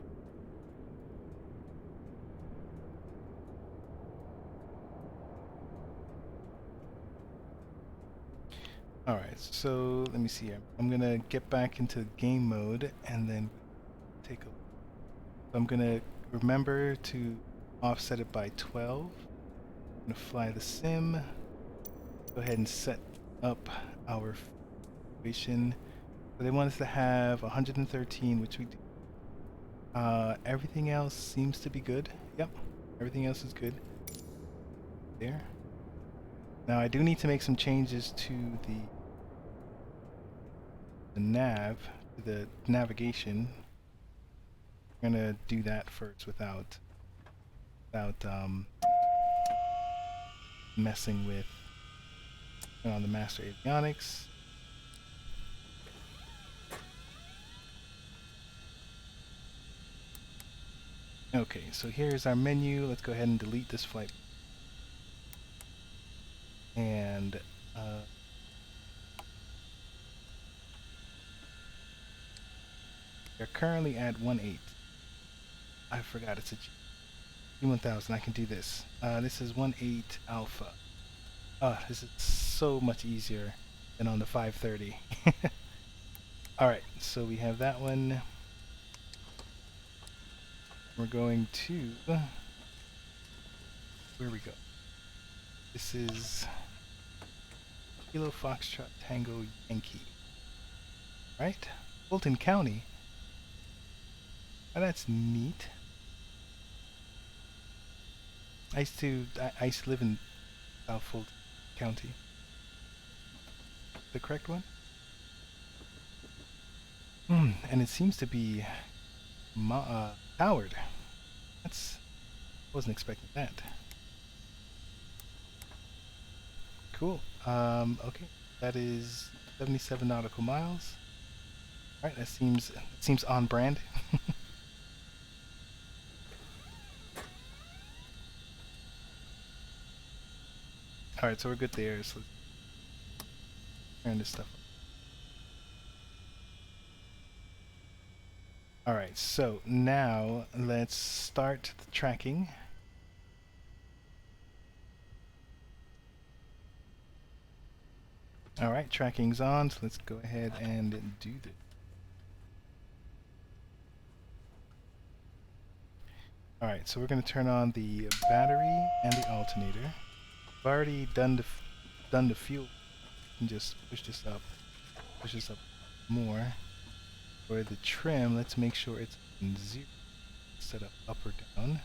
Alright, so let me see here. I'm gonna get back into game mode and then take a look. So I'm gonna remember to offset it by 12. I'm gonna fly the sim. Go ahead and set up our Aviation. So they want us to have 113, which we do. Everything else seems to be good. Yep, everything else is good. There. Now I do need to make some changes to the navigation. I'm gonna do that first without messing with on the master avionics. Okay, so here's our menu. Let's go ahead and delete this flight We're currently at 1.8. I forgot it's a G1000. I can do this. This is 1.8 alpha. This is so much easier than on the 530. Alright, so we have that one. We're going to... where we go? This is Kilo Foxtrot Tango Yankee. Right? Fulton County. Oh, that's neat. I used to live in South Fulton County. The correct one? And it seems to be powered. Wasn't expecting that. Cool. Okay, that is 77 nautical miles. All right, that seems on brand. All right, so we're good there. So let's turn this stuff up. All right, so now let's start the tracking. All right, tracking's on, so let's go ahead and do this. All right, so we're going to turn on the battery and the alternator. I've already done the fuel. You can just push this up more. For the trim, let's make sure it's in 0. Set up or down.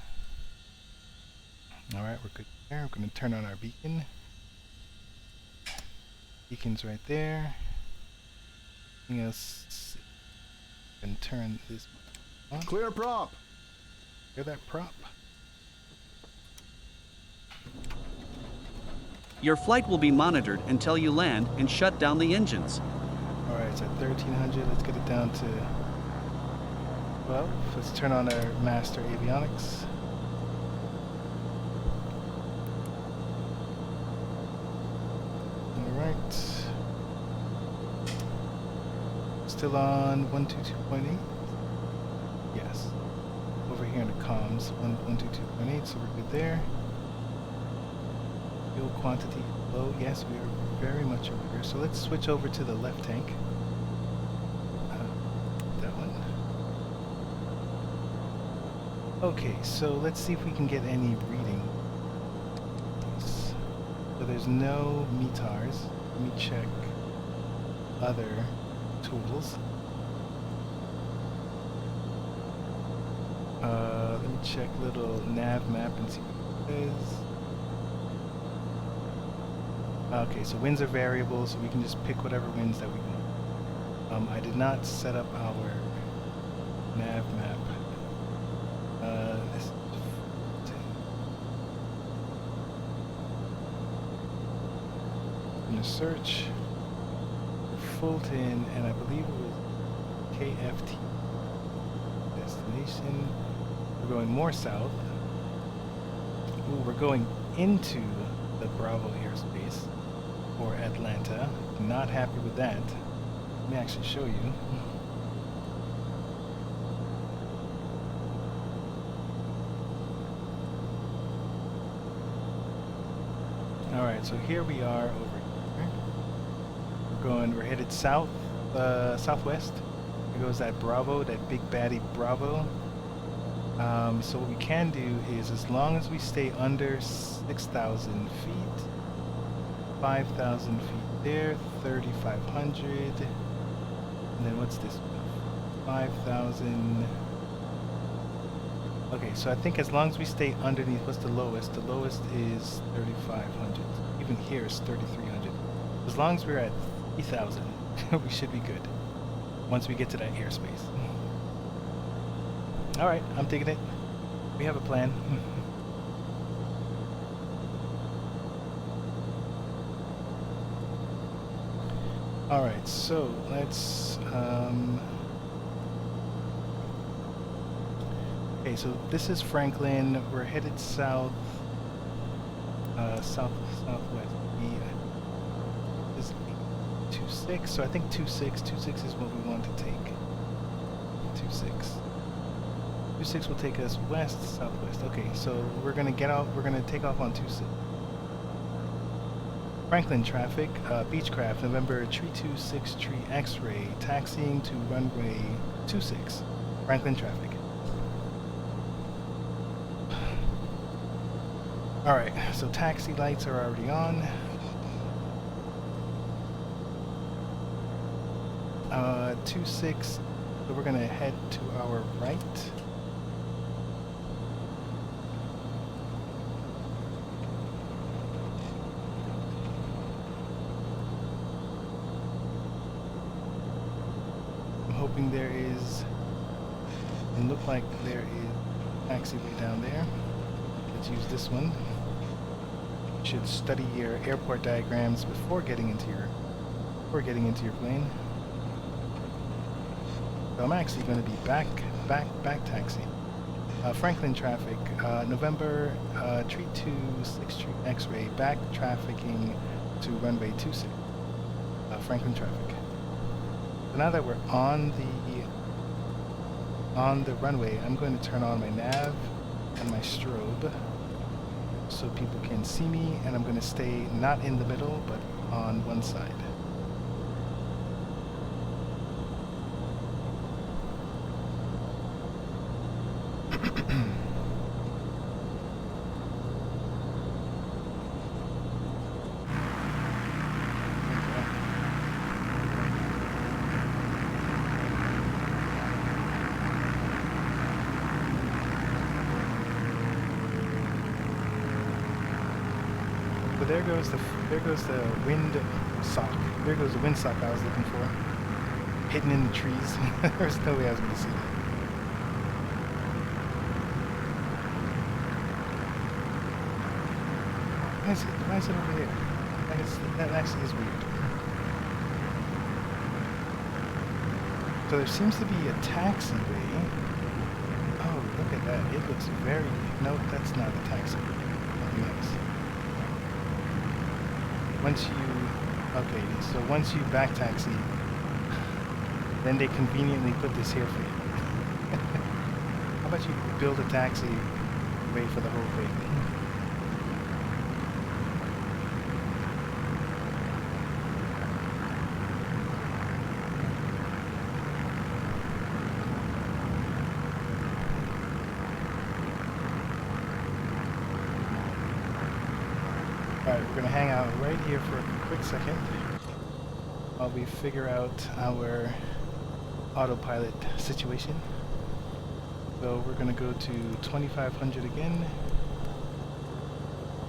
All right, we're good there. We're going to turn on our beacon. Beacon's right there. Yes, and turn this on. Clear prop. Clear that prop. Your flight will be monitored until you land and shut down the engines. All right, it's at 1300. Let's get it down to 12. Let's turn on our master avionics. Still on 122.8? Yes. Over here in the comms, 122.8, so we're good there. Fuel quantity low, yes, we are very much over here. So let's switch over to the left tank. That one. Okay, so let's see if we can get any reading. So there's no METARs. Let me check other tools. Let me check little nav map and see what it is. Okay, so winds are variable, so we can just pick whatever winds that we want. I did not set up our nav map. I'm gonna search Fulton, and I believe it was KFTY destination. We're going more south. Ooh, we're going into the Bravo airspace for Atlanta. Not happy with that. Let me actually show you. Alright, so here we are over here. We're headed south, southwest. There goes that Bravo, that big baddie Bravo. So what we can do is, as long as we stay under 6,000 feet, 5,000 feet there, 3,500, and then what's this? 5,000. Okay, so I think as long as we stay underneath, what's the lowest? The lowest is 3,500. Even here is 3,300. As long as we're at 3,000, we should be good once we get to that airspace. All right, I'm taking it. We have a plan. All right, so let's. Okay, so this is Franklin. We're headed south, southwest. This is 26. So I think 26 is what we want to take. 26. 26 will take us west, southwest. Okay, so we're gonna get out. We're gonna take off on 26. Franklin traffic, Beechcraft, November 326 tree X-ray, taxiing to runway 26. Franklin traffic. Alright, so taxi lights are already on. 26, so we're gonna head to our right. I'm hoping there is, and look like there is taxiway down there. Let's use this one. You should study your airport diagrams before getting into your plane. So I'm actually going to be back taxi. Franklin traffic, November 326 X-ray, back trafficking to runway 26. Franklin traffic. So now that we're on the runway, I'm going to turn on my nav and my strobe so people can see me, and I'm going to stay not in the middle but on one side. There goes the wind sock. There goes the wind sock I was looking for. Hidden in the trees. There's no way I was going to see that. Why is it over there? That actually is weird. So there seems to be a taxiway. Oh, look at that. It looks very... Nope, that's not a taxiway. Something else. Once you back taxi, then they conveniently put this here for you. How about you build a taxi way for the whole thing? Alright, we're going to hang out right here for a quick second while we figure out our autopilot situation. So we're going to go to 2500 again,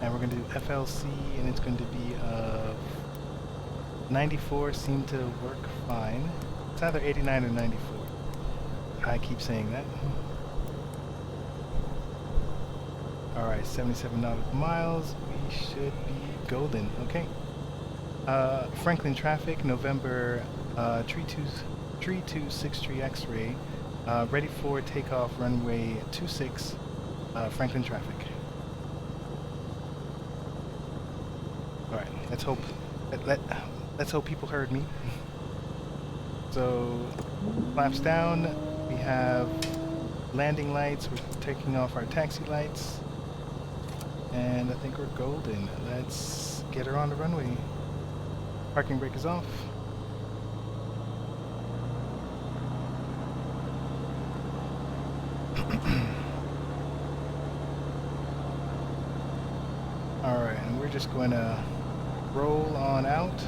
and we're going to do FLC, and it's going to be 94 seemed to work fine. It's either 89 or 94. I keep saying that. Alright, 77 nautical miles. We should be golden. Okay. Franklin traffic, November 3263 X-ray. Ready for takeoff, runway 26. Franklin traffic. Alright, let's hope people heard me. So, flaps down. We have landing lights. We're taking off our taxi lights. And I think we're golden. Let's get her on the runway. Parking brake is off. Alright, and we're just going to roll on out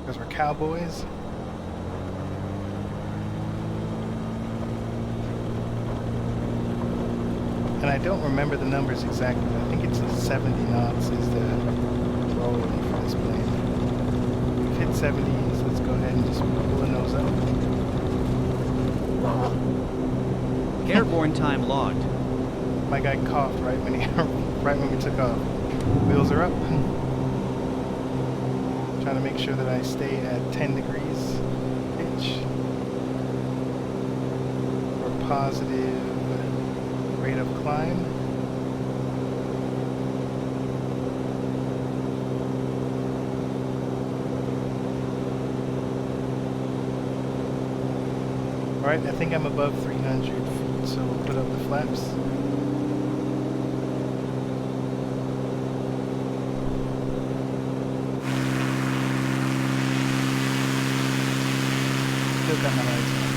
because we're cowboys. And I don't remember the numbers exactly. I think it's 70 knots is the roll for this plane. We've hit 70, so let's go ahead and just pull the nose up. Airborne time logged. My guy coughed right when we took off. Wheels are up. Trying to make sure that I stay at 10 degrees pitch for positive rate of climb. Alright, I think I'm above 300 feet, so we'll put up the flaps. Still got my lights on.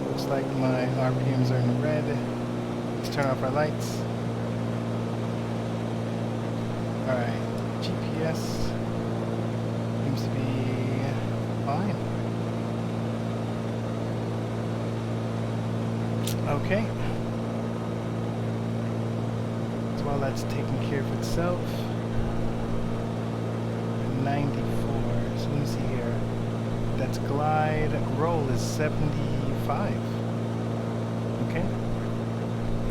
Looks like my RPMs are in the red. Let's turn off our lights. Alright, GPS seems to be fine. Okay. So while that's taking care of itself, 94. So let me see here. That's glide. Roll is 75. Okay.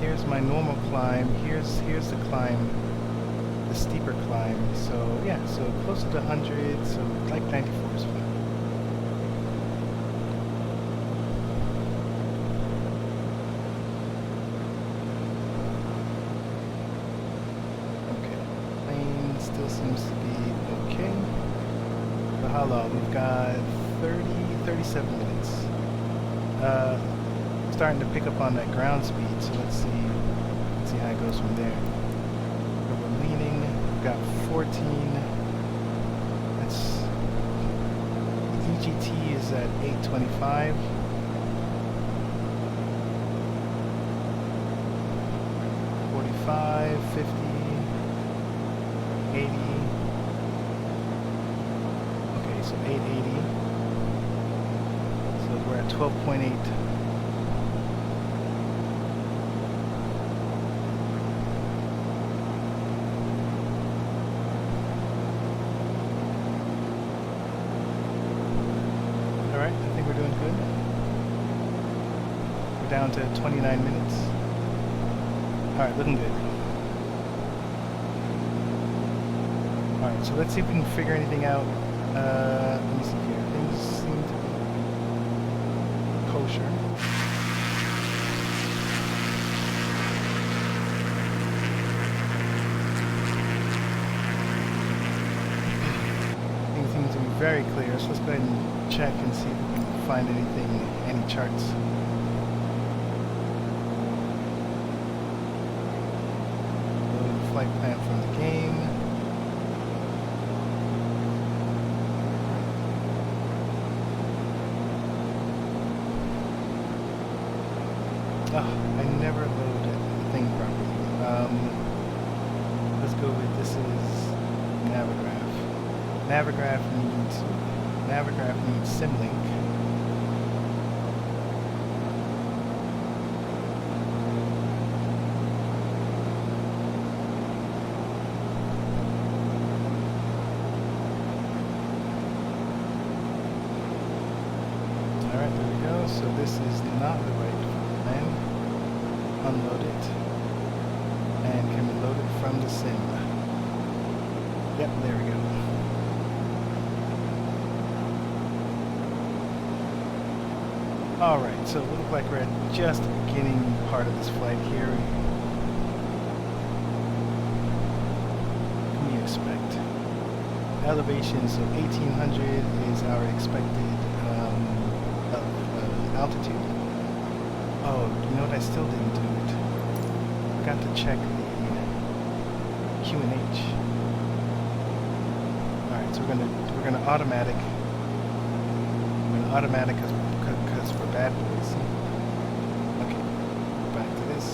Here's my normal climb. Here's the climb, the steeper climb. So yeah, so closer to 100. So like 94 is fine. Still seems to be okay. So how long? We've got 37 minutes. Starting to pick up on that ground speed, so let's see how it goes from there. So we're leaning, we've got 14. That's EGT is at 825. $45, $50. 80. Okay, so 880. So we're at 12.8. Alright, I think we're doing good. We're down to 29 minutes. Alright, looking good. Alright, so let's see if we can figure anything out. Let me see here. Things seem to be kosher. Things seem to be very clear, so let's go ahead and check and see if we can find anything, any charts. Load flight plan from the game. Oh, I never loaded the thing properly. Let's go with this is Navigraph. Navigraph needs Symlink. Alright, there we go. So this is not the right plan. Unload it, and can we load it from the sim? Yep, there we go. Alright, so it looks like we're at just the beginning part of this flight here. What can we expect? Elevation, so 1800 is our expected altitude. Oh, you know what? I still didn't do it. Forgot to check the QNH. All right, so we're gonna automatic. We're gonna automatic because we're bad boys. Okay, back to this.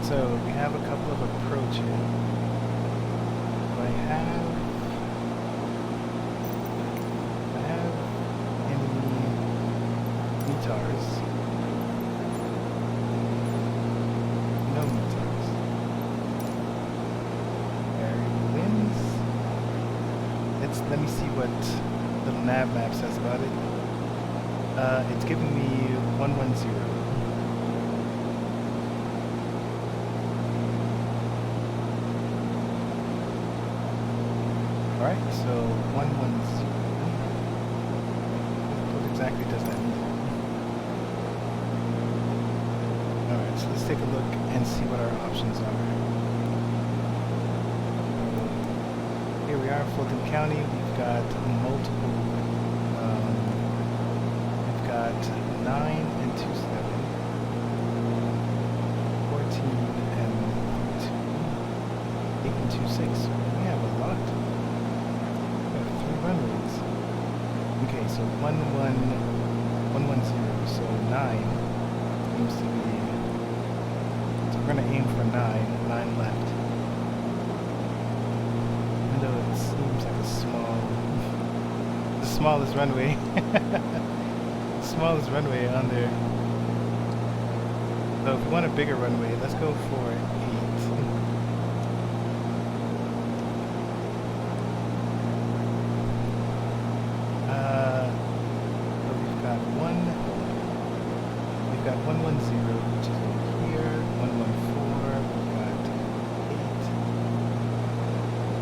So we have a couple of approaches. I have METARs. No METARs. Variable winds. Let me see what little nav map says about it. It's giving me 110. Alright, so 110. exactly does that mean? Alright, so let's take a look and see what our options are. Here we are, Fulton County. We've got multiple, we've got 9 and 27, 14 and 2, 8 and 26. We have a lot. We have 3 runways. Okay, so 110, so 9 seems to be, so we're going to aim for 9 left. Even though it seems like a small, the smallest runway, smallest runway on there. So if we want a bigger runway, let's go for 8. We've got 110, which is over here, 114, we've got 8,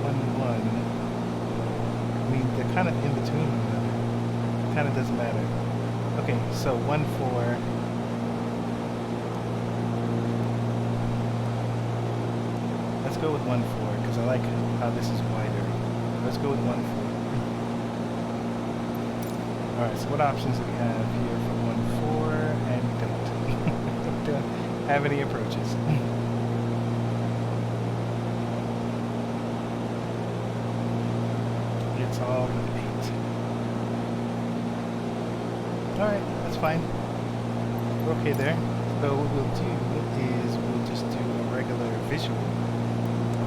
11. I mean, they're kind of in between one another. It kind of doesn't matter. Okay, so 14. Let's go with 14, because I like how this is wider. Let's go with 14. Alright, so what options do we have here for 14? And we don't. We don't have any approaches. It's all 8. Alright, that's fine. We're okay there. So what we'll do is we'll just do a regular visual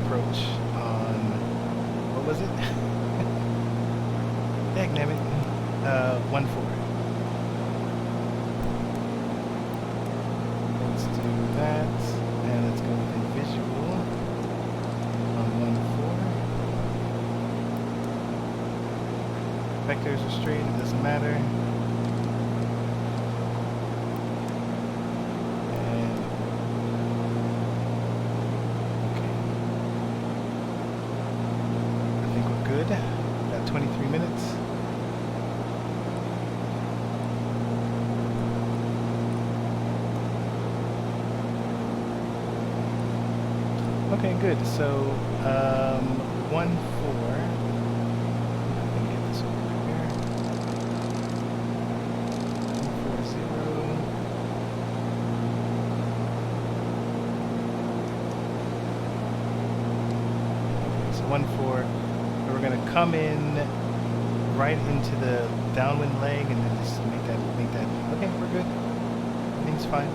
approach on, what was it? Dagnabbit. 14. Let's do that, and let's go with a visual on 14. Vectors are straight, it doesn't matter. And okay. I think we're good. Got 23 minutes. Okay, good. So, 14. I'm gonna get this over here. 140. Okay, so 14. We're gonna come in right into the downwind leg and then just make that. Okay, we're good. Everything's fine.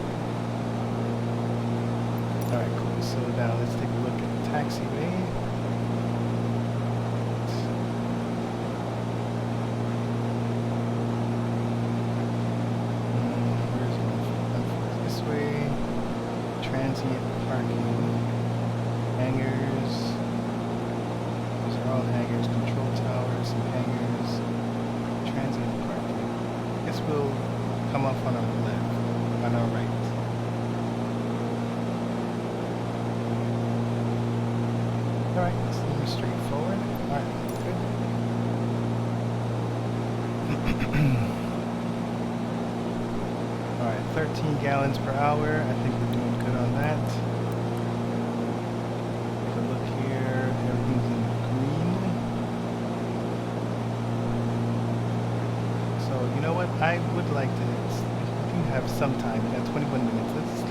Alright, cool. So now let's take a look at the taxiway. Where's 14? This way. Transient parking. Hangars. These are all hangars. Control towers and hangars. Transient parking. I guess we'll come off on our left. On our right. Alright, seems straightforward. Alright, good. Alright, 13 gallons per hour. I think we're doing good on that. Take a look here. Everything's in green. So, you know what? I would like to, we do have some time. We got 21 minutes. Let's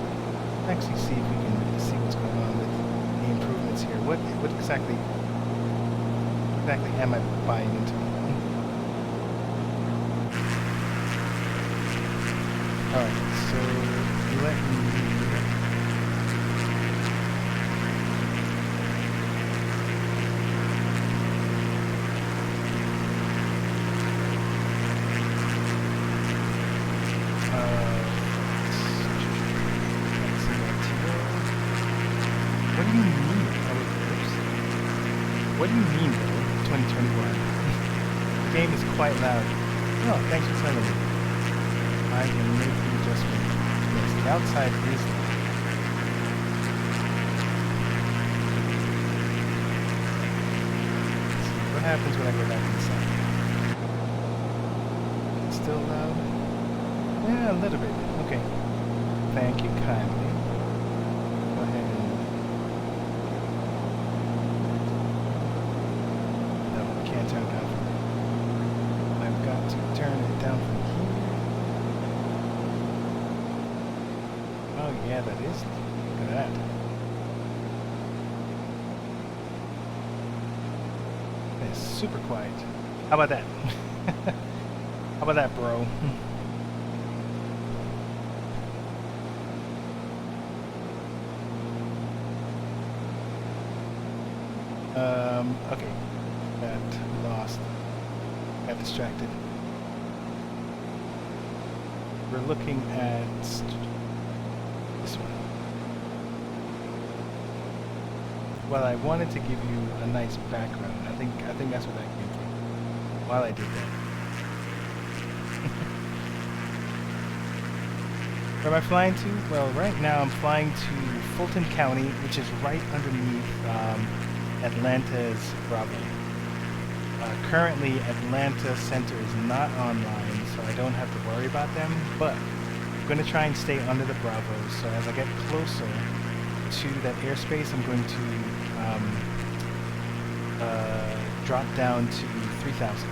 actually see if we can see what's going on with the improvements here. What exactly am I buying into? Alright, so let me what do you mean? What do you mean, though? 2021. The game is quite loud. Oh, thanks for telling me. I can make the adjustment. Yes, the outside is loud. Let's see what happens when I go back inside. It's still loud. A little bit. Okay. Thank you kindly. Go ahead and... No, can't turn it down from there. I've got to turn it down from here. Oh yeah, that is. Look at that. It's super quiet. How about that? How about that, bro? Okay. Got lost. Got distracted. We're looking at this one. Well, I wanted to give you a nice background. I think that's what that came from. While I did that. Where am I flying to? Well, right now I'm flying to Fulton County, which is right underneath Atlanta's Bravo. Currently, Atlanta Center is not online, so I don't have to worry about them, but I'm going to try and stay under the Bravo, so as I get closer to that airspace, I'm going to drop down to 3,000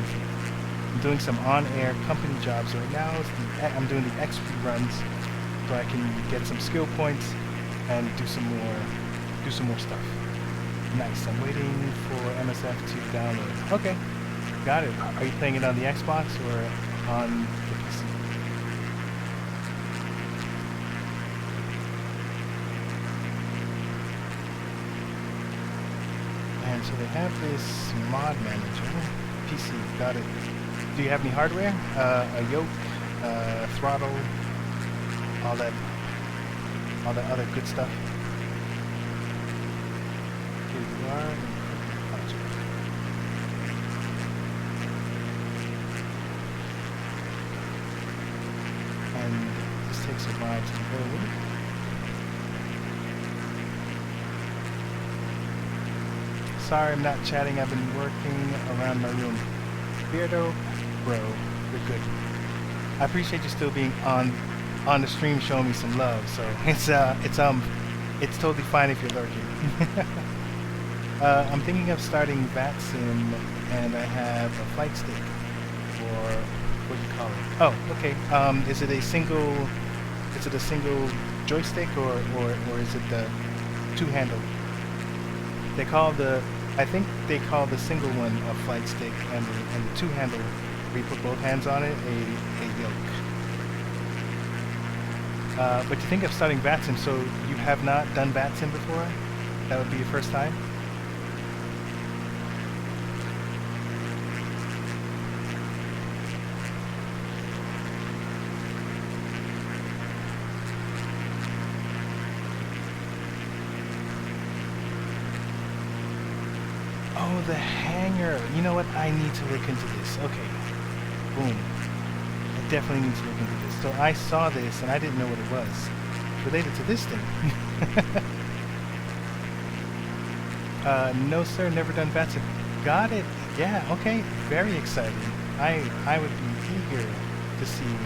feet. I'm doing some on-air company jobs right now. I'm doing the XP runs so I can get some skill points and do some more stuff. Nice. I'm waiting for MSF to download. Okay, got it. Are you playing it on the Xbox or on the PC? And so they have this mod manager. PC, got it. Do you have any hardware? A yoke, throttle, all that other good stuff? Here you are. And this takes a while to load. Sorry, I'm not chatting. I've been working around my room. Beardo, bro, you're good. I appreciate you still being on the stream, showing me some love. So it's totally fine if you're lurking. I'm thinking of starting VATSIM, and I have a flight stick, or what do you call it? Oh, okay. Is it a single joystick, or is it the two-handle? I think they call the single one a flight stick, and the two-handle, where you put both hands on it, a yoke. But you think of starting VATSIM, so you have not done VATSIM before? That would be your first time? Oh, the hangar. You know what? I need to look into this. Okay. Boom. I definitely need to look into this. So I saw this and I didn't know what it was. Related to this thing. No sir, never done VATSIM. Got it. Yeah, okay. Very exciting. I would be eager to see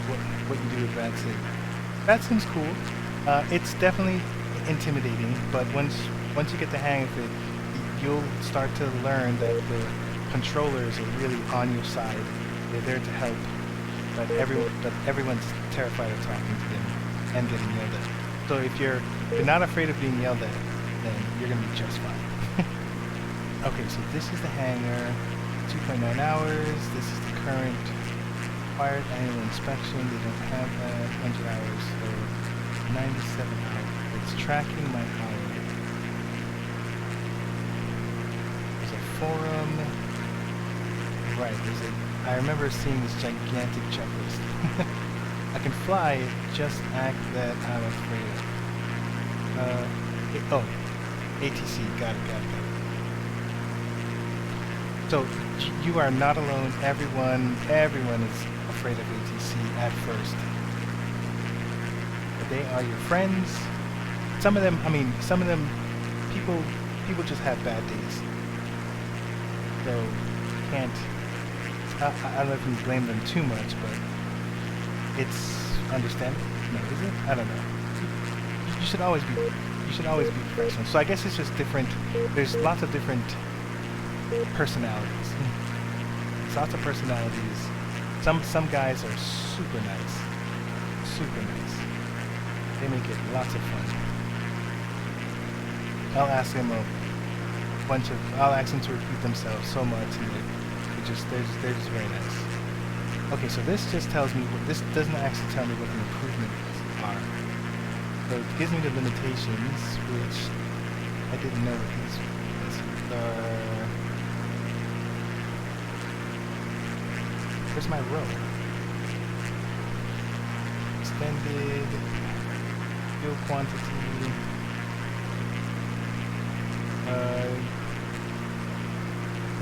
what you do with VATSIM. VATSIM's cool. It's definitely intimidating, but once you get the hang of it, you'll start to learn that the controllers are really on your side. They're there to help, but everyone's terrified of talking to them and getting yelled at. So if you're not afraid of being yelled at, then you're gonna be just fine. Okay, so this is the hangar, 2.9 hours. This is the current required annual inspection. They don't have that 100 hours, so 97 hours. It's tracking my hours. Forum. Right, I remember seeing this gigantic checklist. I can fly, just act that I'm afraid of. ATC, got it. So, you are not alone. Everyone is afraid of ATC at first. But they are your friends. Some of them, people just have bad days. So I don't know if you can blame them too much, but it's understandable. No, is it? I don't know. You should always be professional. So I guess it's just different. There's lots of different personalities. There's lots of personalities. Some guys are super nice. Super nice. They make it lots of fun. I'll ask them I'll ask them to repeat themselves so much, and they're just very nice. Okay, so this just tells me, this doesn't actually tell me what the improvements are. So it gives me the limitations, which I didn't know what these are. Where's my row? Extended, fuel quantity,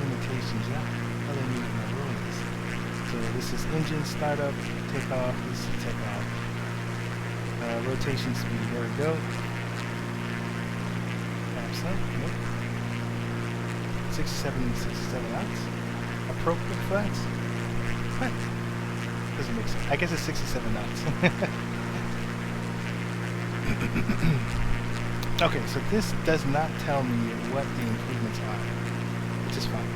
limitations, yeah. I don't know what my row is. So this is engine startup, takeoff, this is takeoff. Rotation speed, there we go. Flaps up, nope. 67 knots. Appropriate flights? What? Doesn't make sense. I guess it's 67 knots. Okay, so this does not tell me what the improvements are, which is fine.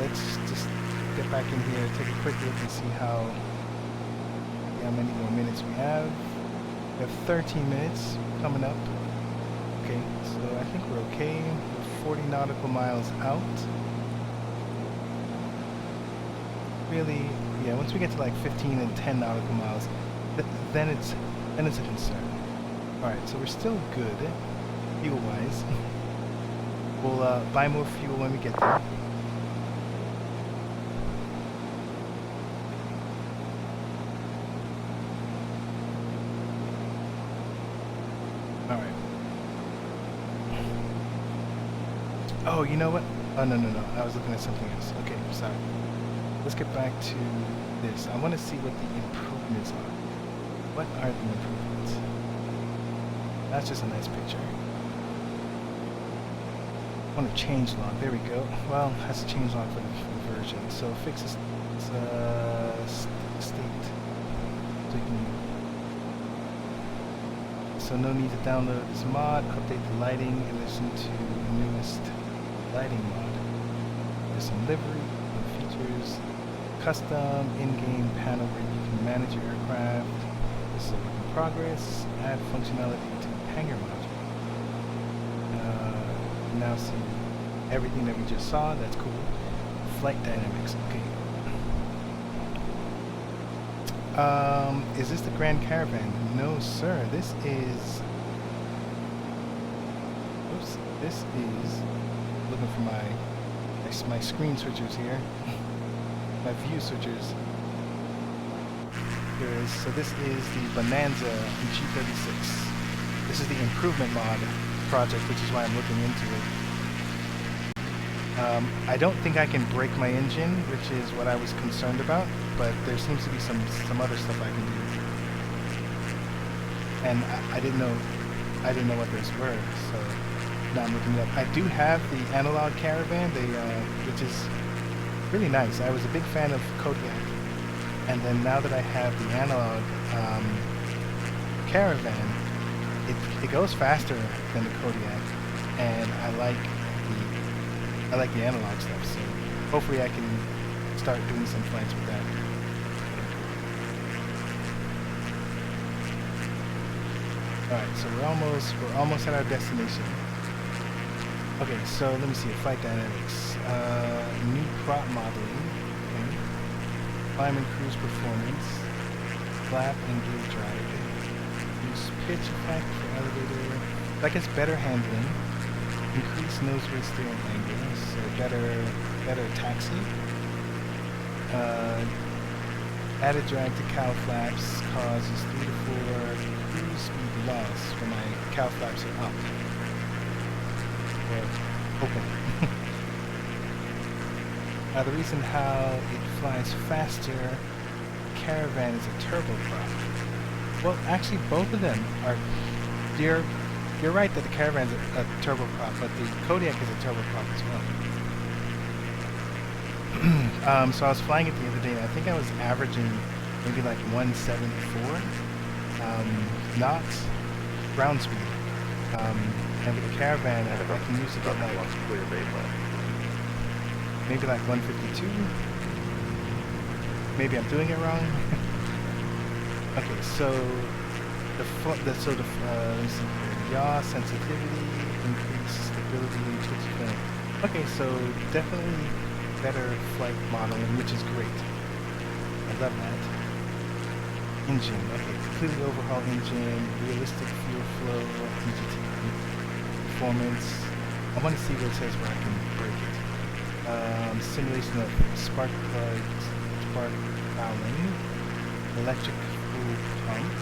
Let's just get back in here, take a quick look and see how many more minutes we have. We have 13 minutes coming up. Okay, so I think we're okay. We're 40 nautical miles out. Really, yeah, once we get to like 15 and 10 nautical miles, then it's a concern. Alright, so we're still good, fuel-wise. We'll buy more fuel when we get there. Alright. Oh, you know what? Oh, no. I was looking at something else. Okay, sorry. Let's get back to this. I want to see what the improvements are. What are the improvements? That's just a nice picture. I want to change log. There we go. Well, that's a change log for the version. So fix this state. So no need to download this mod. Update the lighting and listen to the newest lighting mod. There's some livery, some features, custom in-game panel where you can manage your aircraft. This is a work in progress. Add functionality to hangar module. Now see everything that we just saw. That's cool. Flight dynamics. Okay. Is this the Grand Caravan? No, sir. This is. Oops. This is. Looking for my screen switchers here. My view switchers. Here it is. So this is the Bonanza G36. This is the improvement mod project, which is why I'm looking into it. I don't think I can break my engine, which is what I was concerned about, but there seems to be some other stuff I can do. And I didn't know what those were, so now I'm looking it up. I do have the analog Caravan, which is really nice. I was a big fan of Kodiak, and then now that I have the analog Caravan, it goes faster than the Kodiak, and I like the analog stuff. So hopefully I can start doing some flights with that. All right, so we're almost at our destination. Okay, so let me see flight dynamics. New prop modeling. Okay. Climb and cruise performance. Flap and gear drive. Use pitch effect for elevator. That gets better handling. Increase nose-wheel steering angle, so better taxi. Added drag to cow flaps causes 3 to 4 cruise speed loss when my cow flaps are up. Or open. The reason how it flies faster, Caravan is a turboprop. Well, actually both of them are. You're right that the Caravan's a turboprop, but the Kodiak is a turboprop as well. So I was flying it the other day, and I think I was averaging maybe like 174 knots ground speed. And with the caravan, I can usually get like maybe like 152. Maybe I'm doing it wrong. Okay, so let me see here. Yaw, sensitivity, increase stability, and twitch film. Okay, so definitely better flight modeling, which is great. I love that. Engine, okay, completely overhaul engine, realistic fuel flow, EGT, performance. I want to see what it says where I can break it. Simulation of spark plugs, spark fouling, electric fuel pump,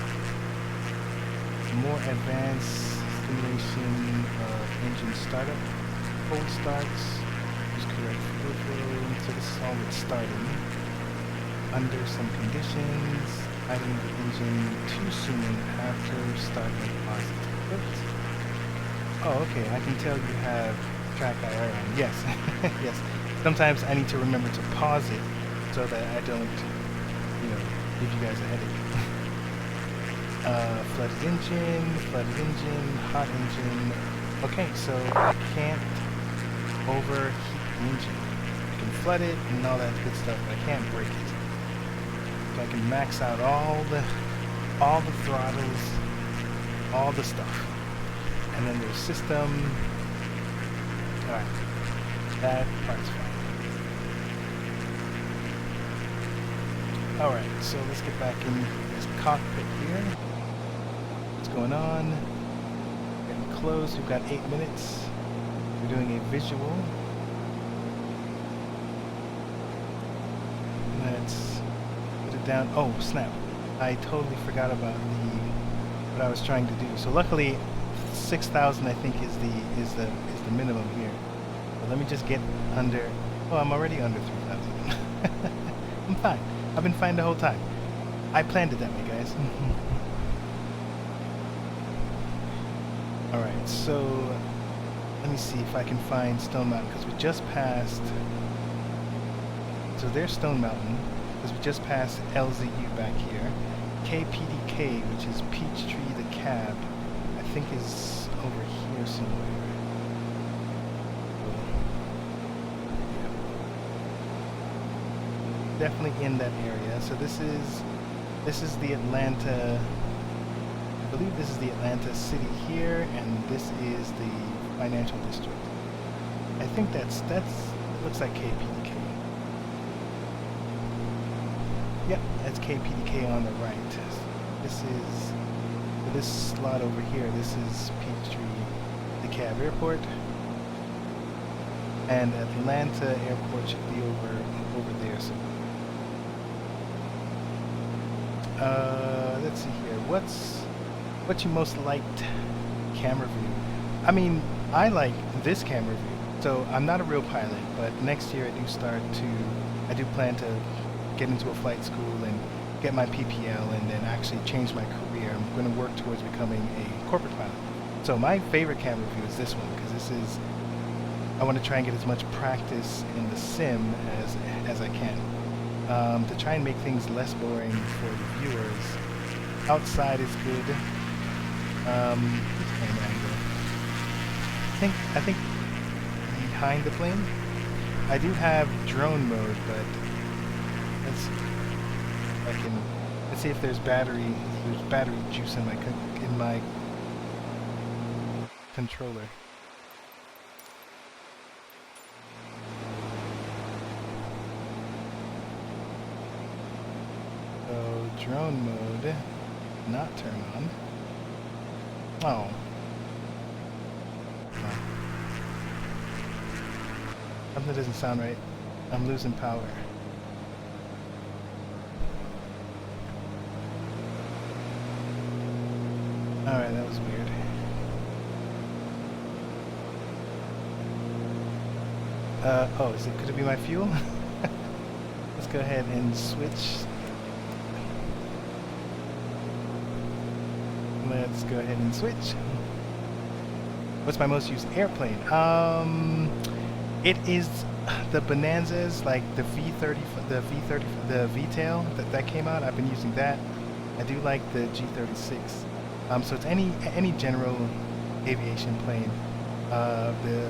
more advanced simulation of engine startup, cold starts, use correct fuel flow. So this is all with starting. Under some conditions, idling the engine too soon after starting positive. Oh, okay, I can tell you have track IR on. Yes, yes. Sometimes I need to remember to pause it so that I don't, give you guys a headache. Flooded engine, hot engine. Okay, so I can't overheat the engine. I can flood it and all that good stuff, but I can't break it. So I can max out all the throttles, all the stuff. And then there's system. Alright. That part's fine. Alright, so let's get back in this cockpit here. What's going on? Getting close. We've got 8 minutes. We're doing a visual. Let's put it down. Oh, snap. I totally forgot about what I was trying to do. So luckily 6,000 I think is the minimum here. But let me just get under. Oh, I'm already under 3,000. I'm fine. I've been fine the whole time. I planned it that way, guys. Alright, so let me see if I can find Stone Mountain, because we just passed. So there's Stone Mountain, because we just passed LZU back here. KPDK, which is Peachtree the Cab, I think is over here somewhere. Definitely in that area. So this is the Atlanta. I believe this is the Atlanta city here, and this is the financial district. I think that's looks like KPDK. Yep, that's KPDK on the right. This slot over here. This is Peachtree, the Cab Airport, and Atlanta Airport should be over there. So. Let's see here. What's your most liked camera view? I mean, I like this camera view. So I'm not a real pilot, but next year I do plan to get into a flight school and get my PPL and then actually change my career. I'm going to work towards becoming a corporate pilot. So my favorite camera view is this one, because I want to try and get as much practice in the sim as I can. To try and make things less boring for the viewers. Outside is good. Camera angle. I think behind the plane. I do have drone mode, but let's see if there's battery juice in my controller. So drone mode, not turn on. Oh. Something doesn't sound right. I'm losing power. Alright, that was weird. Could it be my fuel? Let's go ahead and switch. Let's go ahead and switch. What's my most used airplane? It is the Bonanzas, like the V30, the V-tail that came out. I've been using that. I do like the G36. So it's any general aviation plane. The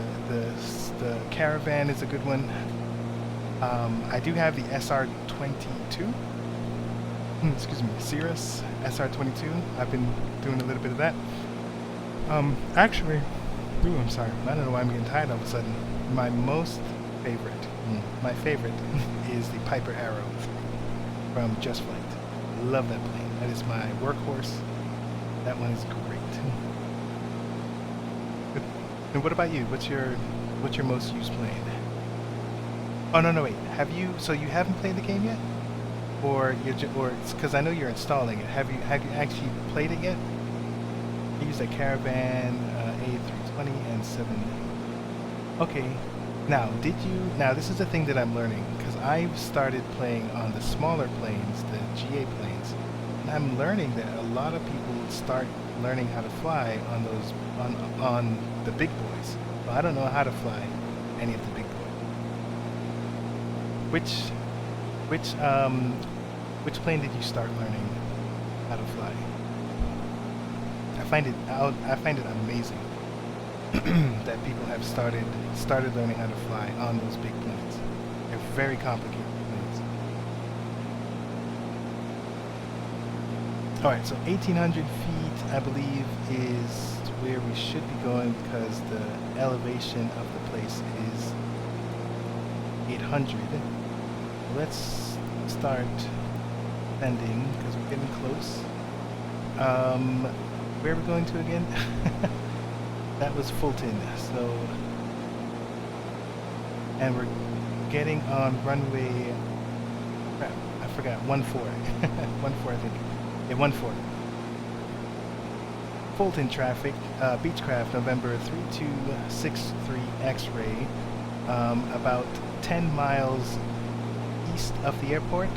Caravan is a good one. I do have the SR-22. Excuse me, Cirrus SR-22. I've been doing a little bit of that. Actually, I'm sorry. I don't know why I'm getting tired all of a sudden. My favorite is the Piper Arrow from Just Flight. Love that plane. That is my workhorse. That one is great. And what about you? What's your most used plane? Oh no, wait. So you haven't played the game yet? Or it's because I know you're installing it. Have you actually played it yet? I use a Caravan, A320 and 7. Okay. Now, this is the thing that I'm learning, because I've started playing on the smaller planes, the GA planes, and I'm learning that a lot of people start learning how to fly on those, on the big boys. Well, I don't know how to fly any of the big boys. Which plane did you start learning how to fly? I find it amazing that people have started learning how to fly on those big planes. They're very complicated planes. All right, so 1,800 feet, I believe, is where we should be going because the elevation of the place is 800. Let's start ascending because we're getting close. Where are we going to again? That was Fulton. So, and we're getting on runway. Crap, I forgot. 14. 14, I think. Yeah, 14. Fulton traffic. Beechcraft, November 3263 X-ray. About 10 miles east of the airport.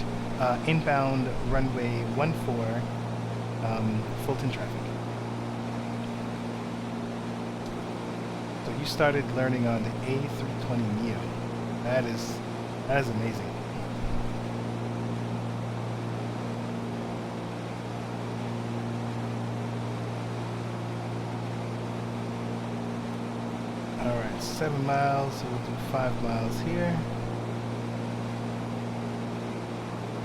Inbound runway 14. Fulton traffic. So you started learning on the A320neo. That is amazing. All right, 7 miles. So we'll do 5 miles here.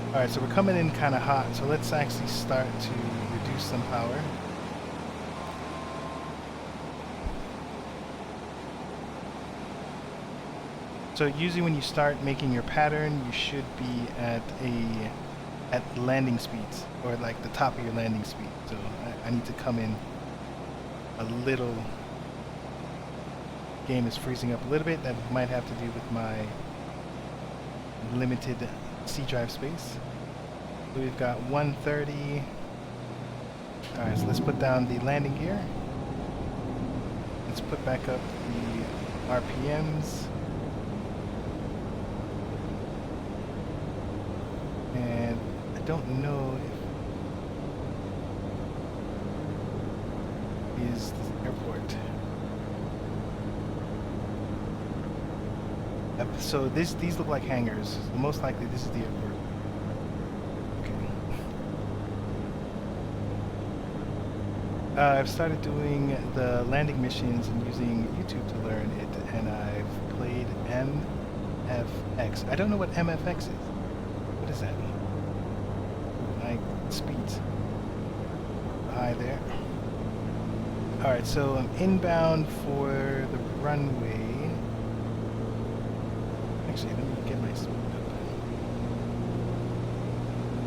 All right, so we're coming in kind of hot. So let's actually start to reduce some power. So usually when you start making your pattern, you should be at landing speeds, or like the top of your landing speed. So I need to come in a little. Game is freezing up a little bit. That might have to do with my limited C drive space. So we've got 130. All right, so let's put down the landing gear. Let's put back up the RPMs. And I don't know if is this airport. So these look like hangars. Most likely this is the airport. Okay. I've started doing the landing missions and using YouTube to learn it, and I've played MFX. I don't know what MFX is. What is that? My speeds. High there. Alright, so I'm inbound for the runway. Actually, let me get my speed up.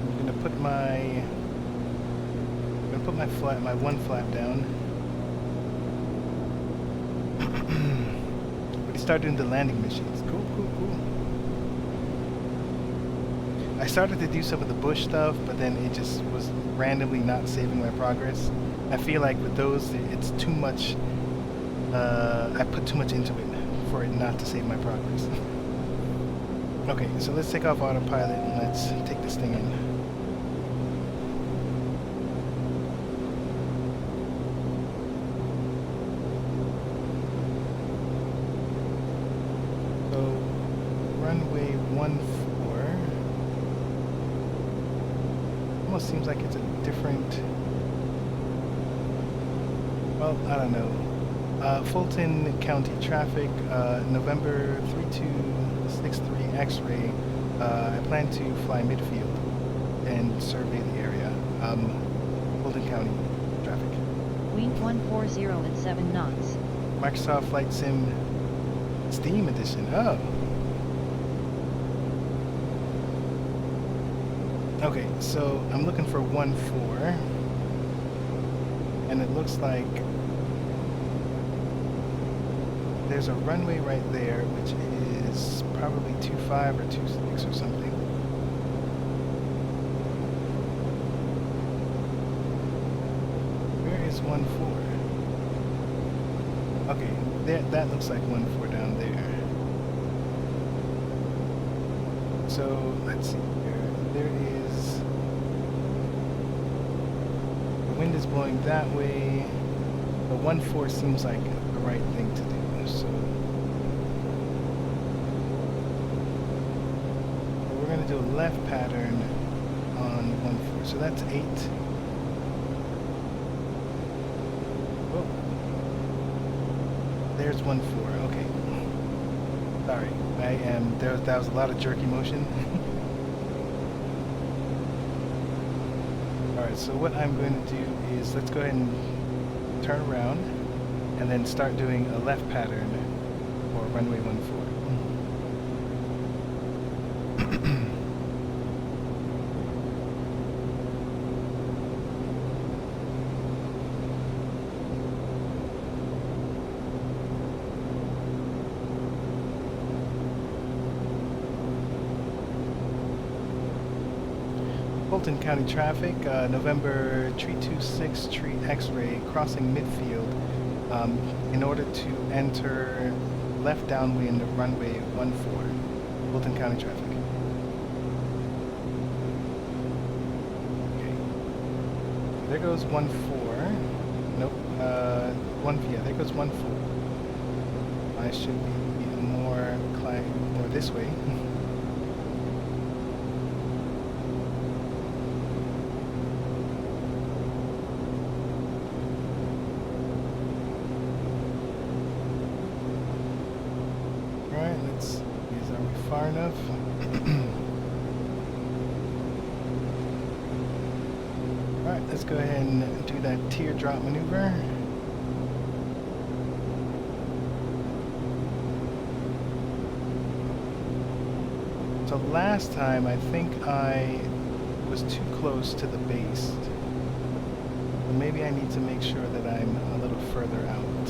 I'm gonna put my one flap down. But he started doing the landing missions. Cool. I started to do some of the bush stuff, but then it just was randomly not saving my progress. I feel like with those, it's too much. I put too much into it for it not to save my progress. Okay, so let's take off autopilot and let's take this thing in. So 1-4. Almost seems like it's a different. Well, I don't know. Fulton County traffic, November 3263 X-ray. I plan to fly midfield and survey the area. Fulton County traffic. Wind 140 at 7 knots. Microsoft Flight Sim Steam Edition. Oh. Okay, so I'm looking for 1-4. And it looks like there's a runway right there, which is probably 2.5 or 2.6 or something. Where is 1-4? Okay, that looks like 1-4 down there. So let's see here. There is. The wind is blowing that way. The 1-4 seems like the right thing to do. So we're going to do a left pattern on 1-4. So that's 8. Oh, there's 1-4. Okay. Sorry, that was a lot of jerky motion. All right. So what I'm going to do is let's go ahead and turn around and then start doing a left pattern for runway 14. Fulton County traffic, November 326 Tree X-ray, crossing midfield. In order to enter left downwind runway 14, Fulton County traffic. Okay. There goes 14. Nope. Yeah, there goes 14. I should be more this way. Far enough. Alright, let's go ahead and do that teardrop maneuver. So last time I think I was too close to the base. So maybe I need to make sure that I'm a little further out.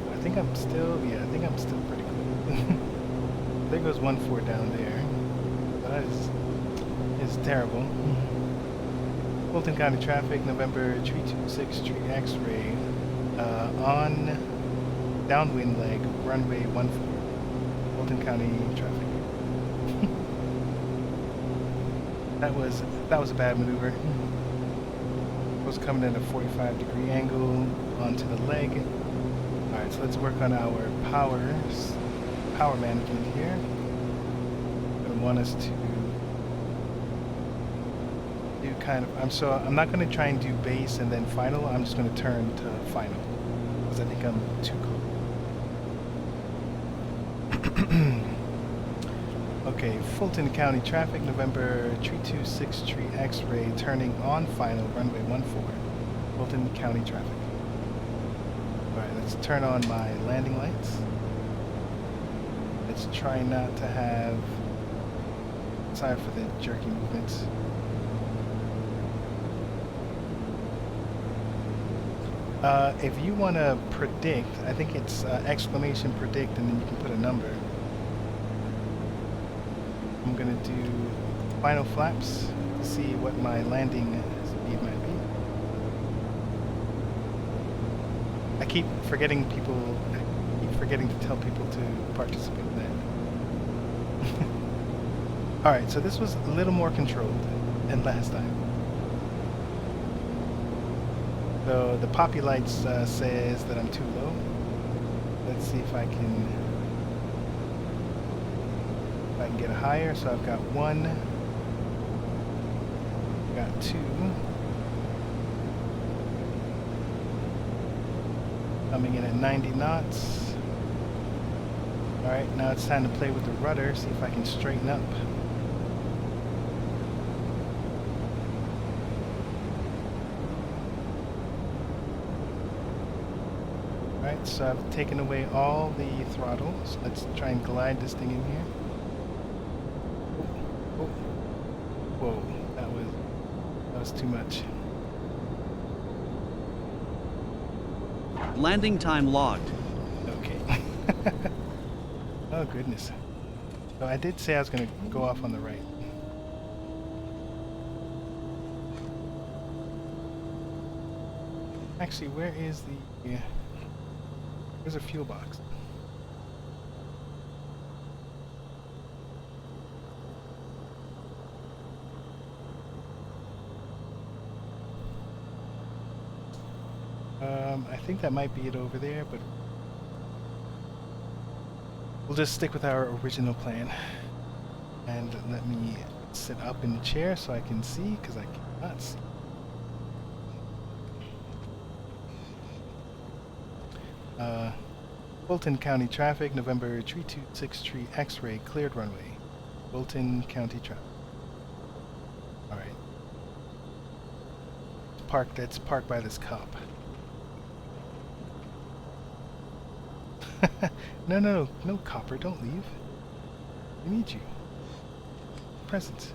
I think I'm still pretty cool. There goes 1-4 down there. That is terrible. Fulton County traffic, November 326 Tree X-ray, on downwind leg, runway 14. Fulton County traffic. That was a bad maneuver. Was coming at a 45-degree angle onto the leg. Alright, so let's work on our power management here. Gonna want us to do I'm not gonna try and do base and then final. I'm just gonna turn to final because I think I'm too cool. Okay, Fulton County traffic, November 326 Tree X-ray, turning on final, runway 14. Fulton County traffic. Alright, let's turn on my landing lights. Let's try not to have... Sorry for the jerky movements. If you want to predict, I think it's exclamation predict and then you can put a number. I'm going to do final flaps to see what my landing speed might be. I keep forgetting to tell people to participate in that. Alright, so this was a little more controlled than last time. So the poppy lights says that I'm too low. Let's see if I can get it higher. So I've got 1, got 2. Coming in at 90 knots. Alright, now it's time to play with the rudder, see if I can straighten up. Alright, so I've taken away all the throttle, so let's try and glide this thing in here. Oh, oh. Whoa, that was too much. Landing time logged. Okay. Oh goodness. So I did say I was going to go off on the right. Actually, where is the... There's a fuel box. I think that might be it over there, but we'll just stick with our original plan. And let me sit up in the chair so I can see, because I cannot see. Fulton County traffic, November 3263 X-ray, cleared runway. Fulton County traffic. Alright. Let's park by this cop. No, copper, don't leave. We need you. Presents.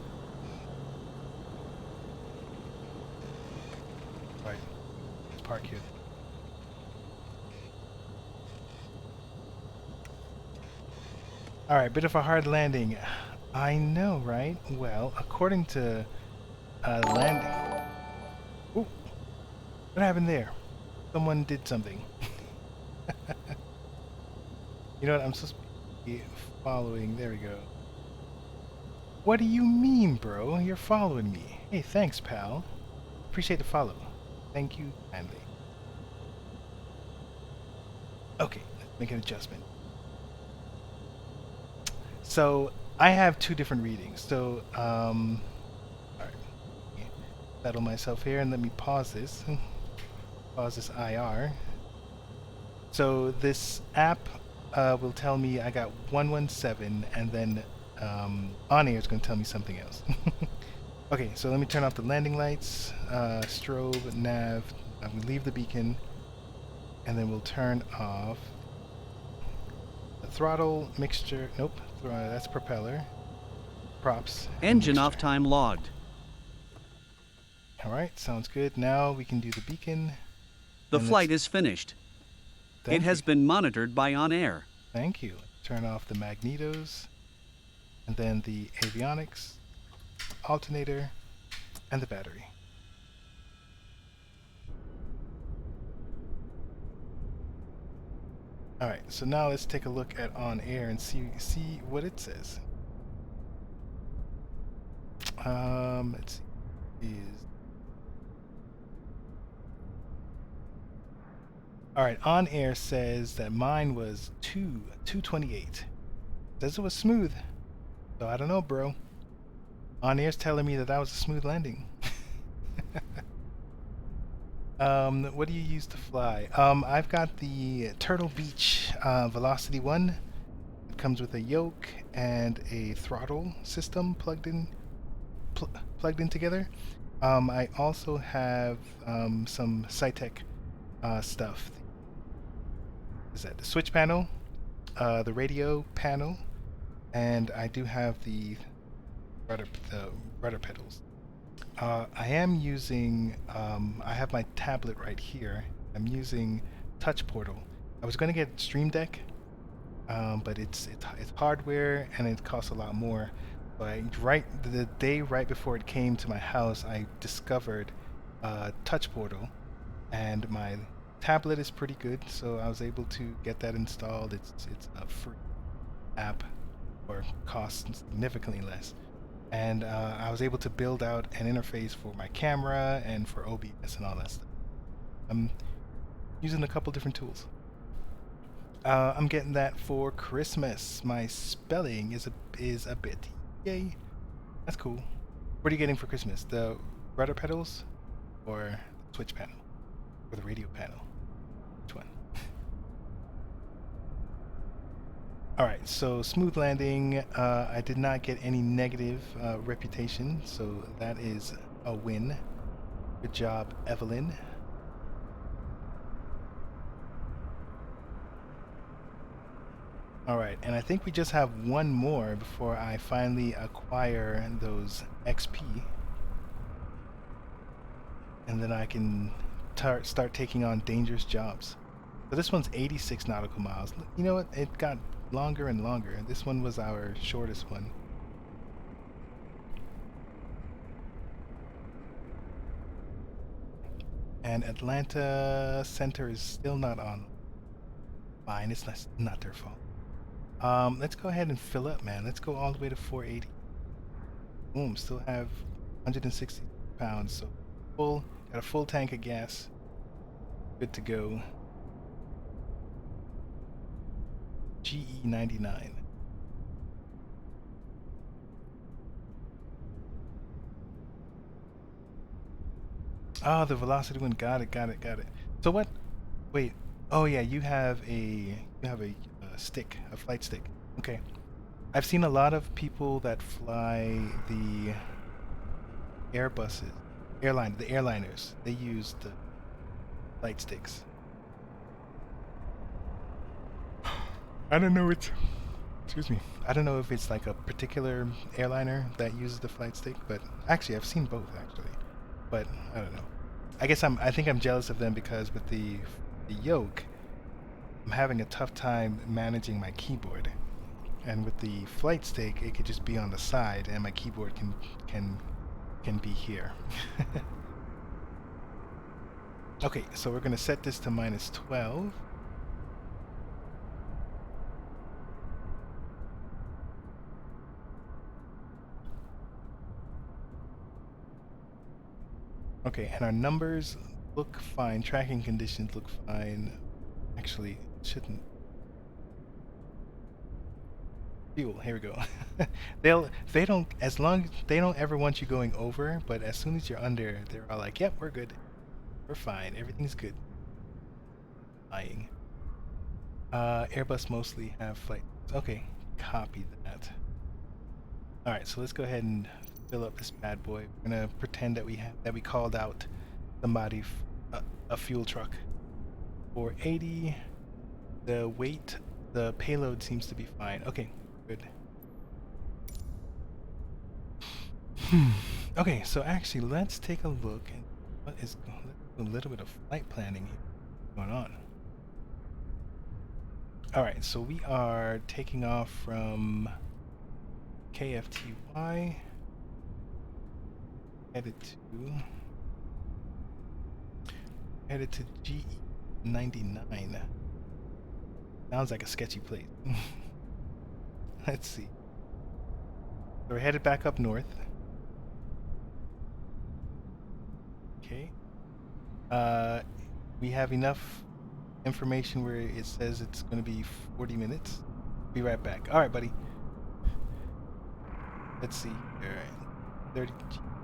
Alright, let's park here. Alright, bit of a hard landing. I know, right? Well, according to landing... Ooh, what happened there? Someone did something. You know what? I'm supposed to be following. There we go. What do you mean, bro? You're following me. Hey, thanks, pal. Appreciate the follow. Thank you kindly. Okay, let's make an adjustment. So, I have 2 different readings. So, alright. Settle myself here and let me pause this. Pause this IR. So, this app will tell me I got 117, and then ONAIR is going to tell me something else. Okay, so let me turn off the landing lights, strobe, nav. I'm going to leave the beacon, and then we'll turn off the throttle, mixture. Nope, that's propeller, props. Engine off time logged. Alright, sounds good. Now we can do the beacon. The flight is finished. It has been monitored by ONAIR. Thank you. Turn off the magnetos, and then the avionics, alternator, and the battery. Alright, so now let's take a look at ONAIR and see what it says. Let's see. Alright, ONAIR says that mine was 228. Says it was smooth. So I don't know, bro. ONAIR's telling me that was a smooth landing. What do you use to fly? I've got the Turtle Beach Velocity 1. It comes with a yoke and a throttle system plugged in together. I also have some Cytec stuff. Is that the switch panel, the radio panel, and I do have the rudder pedals. I am using, I have my tablet right here. I'm using Touch Portal. I was going to get Stream Deck, but it's hardware and it costs a lot more. But the day right before it came to my house, I discovered Touch Portal, and my tablet is pretty good, so I was able to get that installed. It's a free app, or costs significantly less. And I was able to build out an interface for my camera and for OBS and all that stuff. I'm using a couple different tools. I'm getting that for Christmas. My spelling is a bit. Yay. That's cool. What are you getting for Christmas? The rudder pedals or the switch panel? Or the radio panel? Which one? Alright, so smooth landing. I did not get any negative reputation, so that is a win. Good job, Evelyn. Alright, and I think we just have one more before I finally acquire those XP. And then I can start taking on dangerous jobs. So this one's 86 nautical miles. You know what? It got longer and longer. This one was our shortest one. And Atlanta Center is still not on. Fine, it's not their fault. Let's go ahead and fill up, man. Let's go all the way to 480. Boom, still have 160 pounds, so full. Got a full tank of gas. Good to go. GE99. Oh, the velocity one. Got it. So what? Wait. Oh yeah, you have a stick, a flight stick. Okay. I've seen a lot of people that fly the Airbuses, the airliners. They use the flight sticks. I don't know it's. Excuse me. I don't know if it's like a particular airliner that uses the flight stick, but actually I've seen both actually. But I don't know. I think I'm jealous of them because with the yoke, I'm having a tough time managing my keyboard. And with the flight stick, it could just be on the side and my keyboard can be here. Okay, so we're going to set this to -12. Okay, and our numbers look fine. Tracking conditions look fine. Actually, it shouldn't. Fuel, here we go. They don't ever want you going over, but as soon as you're under, they're all like, yep, we're good. We're fine. Everything's good. Lying. Airbus mostly have flight. Okay, copy that. Alright, so let's go ahead and fill up this bad boy. We're gonna pretend that we called out somebody, a fuel truck. 480. The weight, the payload seems to be fine. Okay, good. Okay, so actually, let's take a look at what is a little bit of flight planning going on. Alright, so we are taking off from KFTY, headed to GE99. Sounds like a sketchy place. Let's see. So we're headed back up north. Okay. We have enough information where it says it's going to be 40 minutes. Be right back. All right, buddy. Let's see. All right.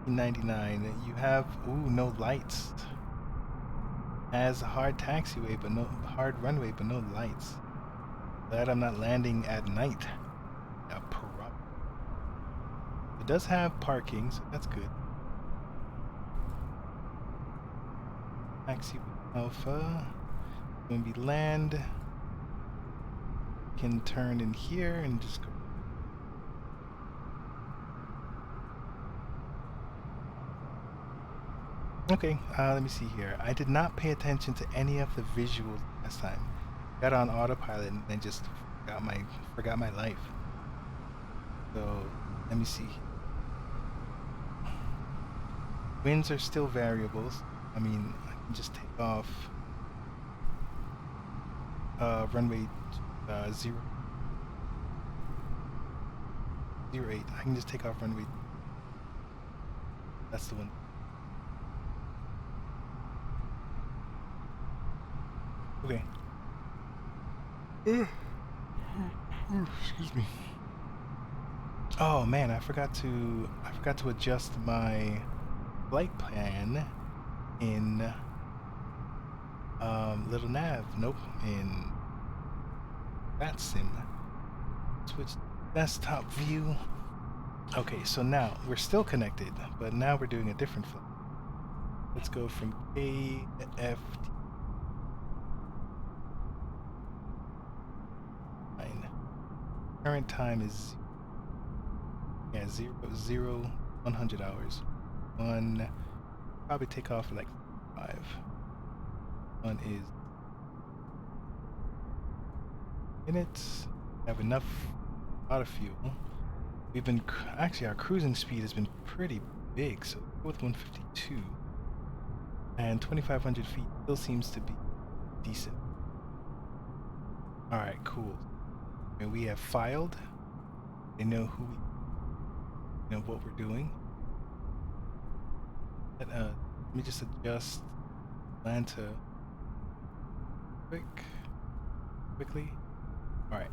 30G99. You have no lights. Has a hard taxiway, but no hard runway, but no lights. Glad I'm not landing at night. Yeah, it does have parking, so that's good. Taxi Alpha. When we land, can turn in here and just go. Okay, let me see here. I did not pay attention to any of the visuals last time. Got on autopilot and then just forgot my life. So let me see. Winds are still variables. I mean, I can just take off runway 08. I can just take off runway. That's the one. Okay. Excuse me. Oh man, I forgot to adjust my flight plan in Little Nav. Nope, in that sim. Switch desktop view. Okay, so now we're still connected, but now we're doing a different flight. Let's go from KFTY. Current time is 100 hours. One probably take off at like 5. One is minutes. Have enough, a lot of fuel. We've been actually our cruising speed has been pretty big, so go with 152 and 2,500 feet still seems to be decent. All right, cool. And we have filed. They know who we, what we're doing. Let me just adjust Atlanta quickly. All right,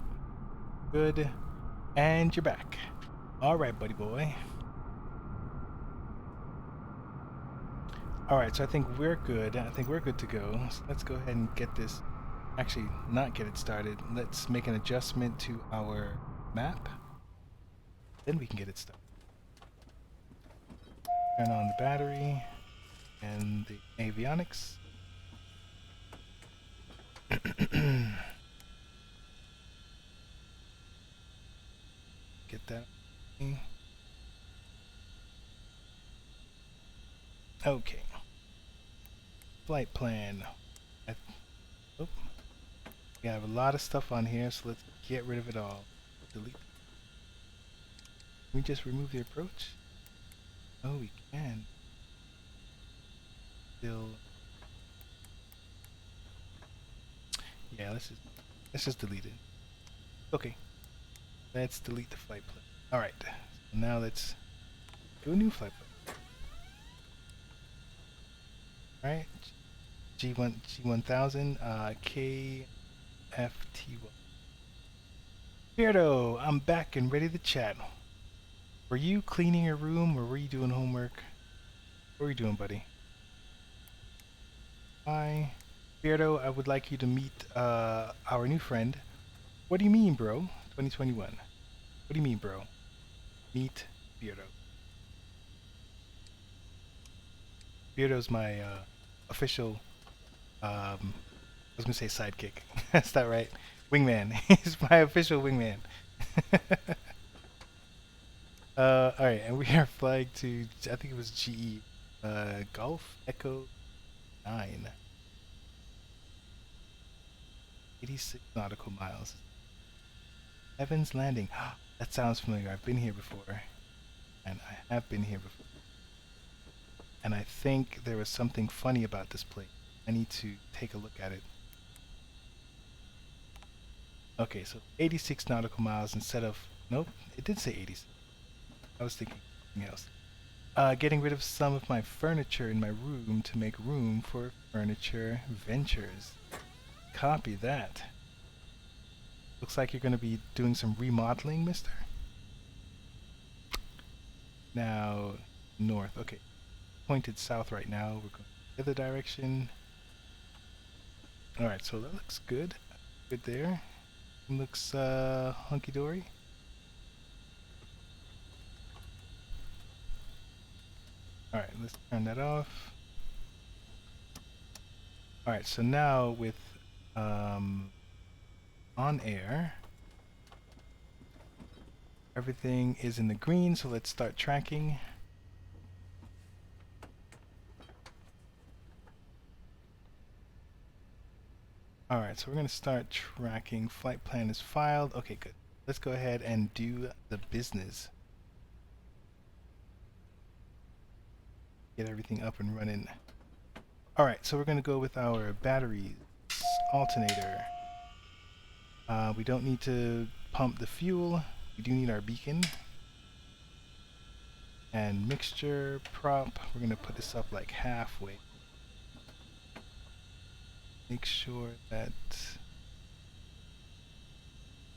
good, and you're back. All right, buddy boy. All right, so I think we're good. I think we're good to go. So let's go ahead and get this. Actually, not get it started. Let's make an adjustment to our map. Then we can get it started. Turn on the battery and the avionics. Get that. Okay. Flight plan. Oh, we have a lot of stuff on here, so let's get rid of it all. Delete. Can we just remove the approach? Oh, we can. Still. Yeah, let's just delete it. Okay. Let's delete the flight plan. All right. So now let's do a new flight plan. All right. G1000 KFTY. Beardo, I'm back and ready to chat. Were you cleaning your room or were you doing homework? What were you doing, buddy? Hi. Beardo, I would like you to meet our new friend. What do you mean, bro? 2021. What do you mean, bro? Meet Beardo. Beardo's my official, I was gonna say sidekick. That's not right. Wingman. He's my official wingman. Alright, and we are flying to, I think it was GE, Golf Echo 9. 86 nautical miles. Evans Landing. That sounds familiar. I've been here before. And I have been here before. And I think there was something funny about this place. I need to take a look at it. Okay, so 86 nautical miles instead of... Nope, it did say 86. I was thinking something else. Getting rid of some of my furniture in my room to make room for furniture ventures. Copy that. Looks like you're going to be doing some remodeling, mister. Now, north. Okay. Pointed south right now. We're going the other direction. Alright, so that looks good. Good there. Looks hunky-dory. Alright, let's turn that off. Alright, so now with ONAIR, everything is in the green, so let's start tracking. Alright, so we're going to start tracking. Flight plan is filed. Okay, good. Let's go ahead and do the business. Get everything up and running. Alright, so we're going to go with our batteries alternator. We don't need to pump the fuel. We do need our beacon. And mixture prop. We're going to put this up like halfway. make sure that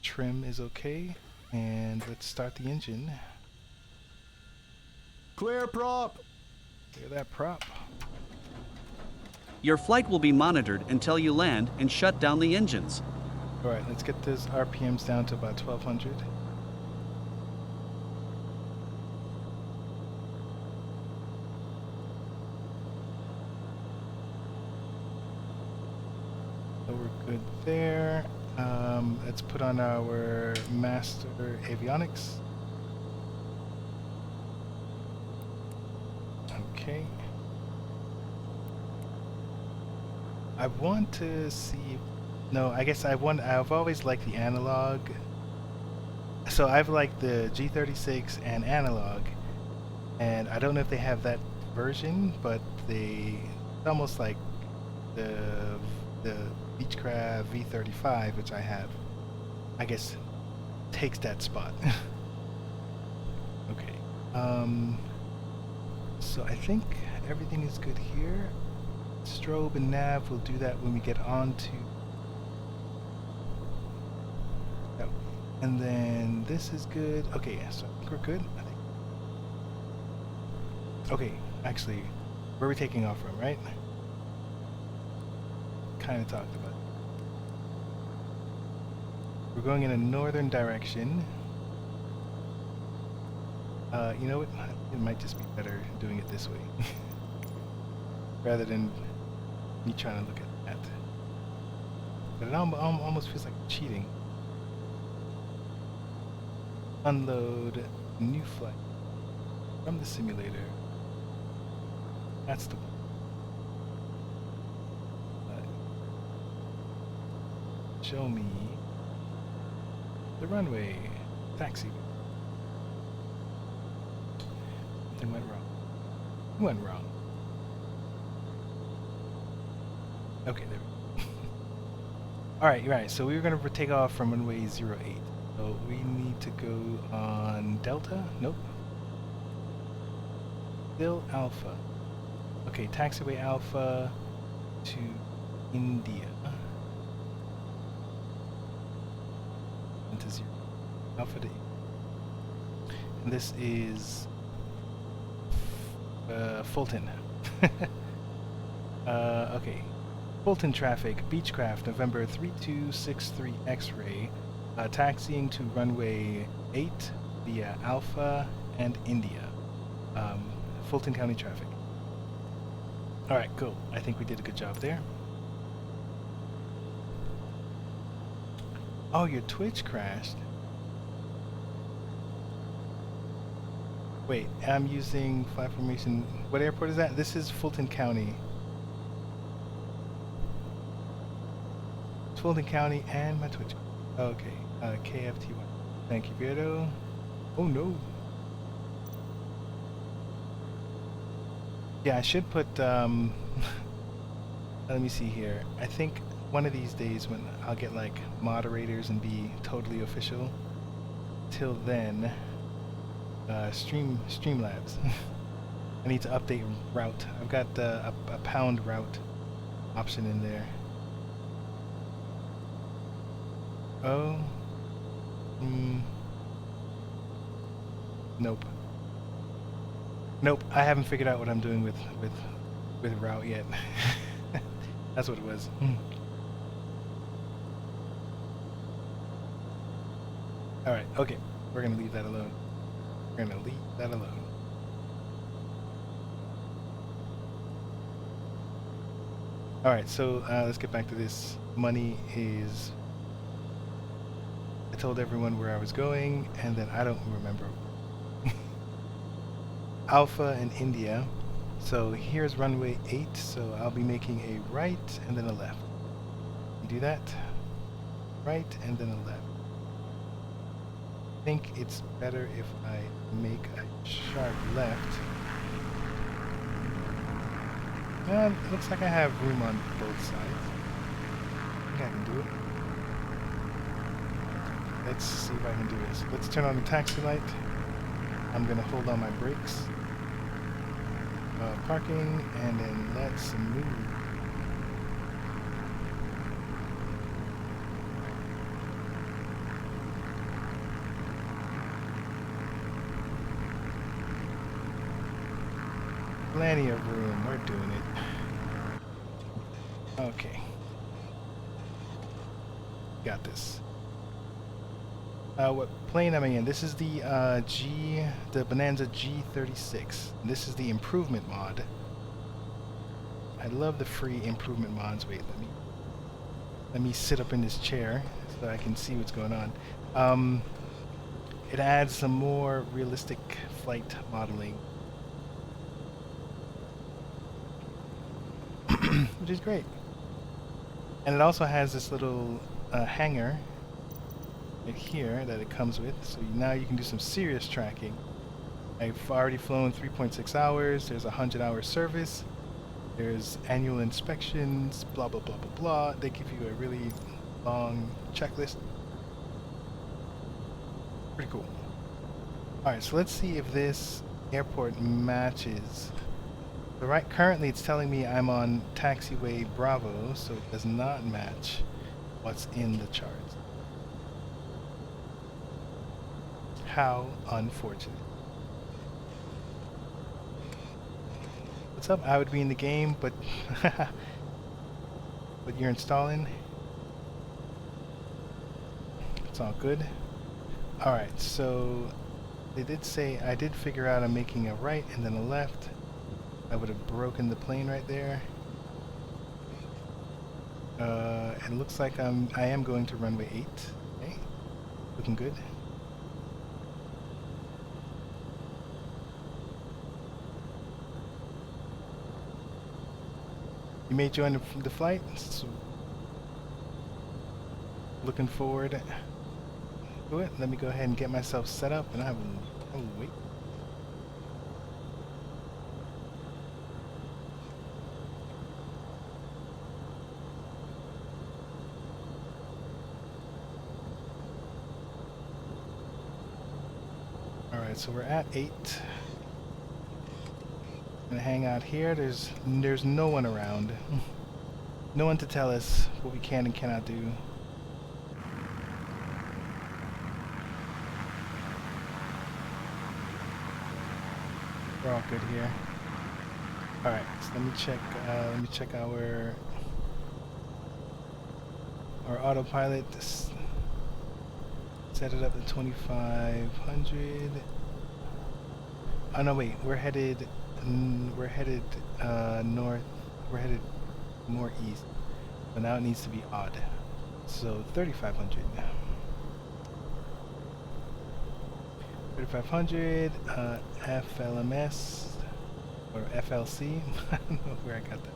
trim is okay, and let's start the engine. Clear prop. Clear that prop. Your flight will be monitored until you land and shut down the engines. All right, let's get this RPMs down to about 1200. So we're good there. Let's put on our master avionics. Okay. I want to see. No, I guess I've always liked the analog. So I've liked the G36 and analog, and I don't know if they have that version, but it's almost like the Beechcraft V35, which I have, I guess, takes that spot. Okay. So I think everything is good here. Strobe and nav, we'll do that when we get on to. Yep. And then this is good. Okay, so I think we're good. I think. Okay, actually, where are we taking off from, right? Kind of talked about it. We're going in a northern direction. You know what? It might just be better doing it this way. Rather than me trying to look at that. But it almost feels like cheating. Unload new flight from the simulator. That's the one. Show me the runway. Taxi. Something went wrong. It went wrong. Okay, there we go. Alright, right, so we were going to take off from runway 08. So we need to go on Delta? Nope. Still Alpha. Okay, taxiway Alpha to India. Into 0. Alpha to India. And this is Fulton. Okay. Fulton traffic, Beechcraft, November 3263 X-ray, taxiing to runway 8 via Alpha and India. Fulton County traffic. Alright, cool. I think we did a good job there. Oh, your Twitch crashed. Wait, I'm using flight formation. What airport is that? This is Fulton County. Fulton County and my Twitch. Okay, KFTY. Thank you, Beardo. Oh no. Yeah, I should put, let me see here. I think one of these days when I'll get like moderators and be totally official. Till then, Streamlabs. I need to update route. I've got a pound route option in there. Oh. Nope. Nope. I haven't figured out what I'm doing with route yet. That's what it was. All right. Okay. We're gonna leave that alone. We're gonna leave that alone. All right. So let's get back to this. Money is. I told everyone where I was going, and then I don't remember. Alpha and India. So here's runway 8, so I'll be making a right and then a left. You do that? Right and then a left. I think it's better if I make a sharp left. It looks like I have room on both sides. I think I can do it. Let's see if I can do this. Let's turn on the taxi light. I'm going to hold on my brakes. Parking, and then let's move. Plenty of room. We're doing it. Okay. Got this. What plane am I in? This is the the Bonanza G36. This is the improvement mod. I love the free improvement mods. Wait, let me sit up in this chair so I can see what's going on. It adds some more realistic flight modeling, which is great. And it also has this little hangar right here that it comes with, so now you can do some serious tracking. I've already flown 3.6 hours. There's a 100-hour service. There's annual inspections, blah blah blah blah blah. They give you a really long checklist. Pretty cool. Alright, so let's see if this airport matches. So currently it's telling me I'm on taxiway Bravo, so it does not match what's in the charts. How unfortunate. What's up? I would be in the game, but but you're installing. It's all good. Alright, so they did say I did figure out I'm making a right and then a left. I would have broken the plane right there. It looks like I am going to runway 8. Okay, looking good. You may join the flight. So looking forward to it. Let me go ahead and get myself set up, and I will wait. All right, so we're at 8. Gonna hang out here. There's no one around. No one to tell us what we can and cannot do. We're all good here. All right, so let me check our autopilot. Set it up to 2500. Oh no, wait. We're headed north. We're headed more east. So now it needs to be odd. So 3500. 3500 FLMS or FLC. I don't know where I got that.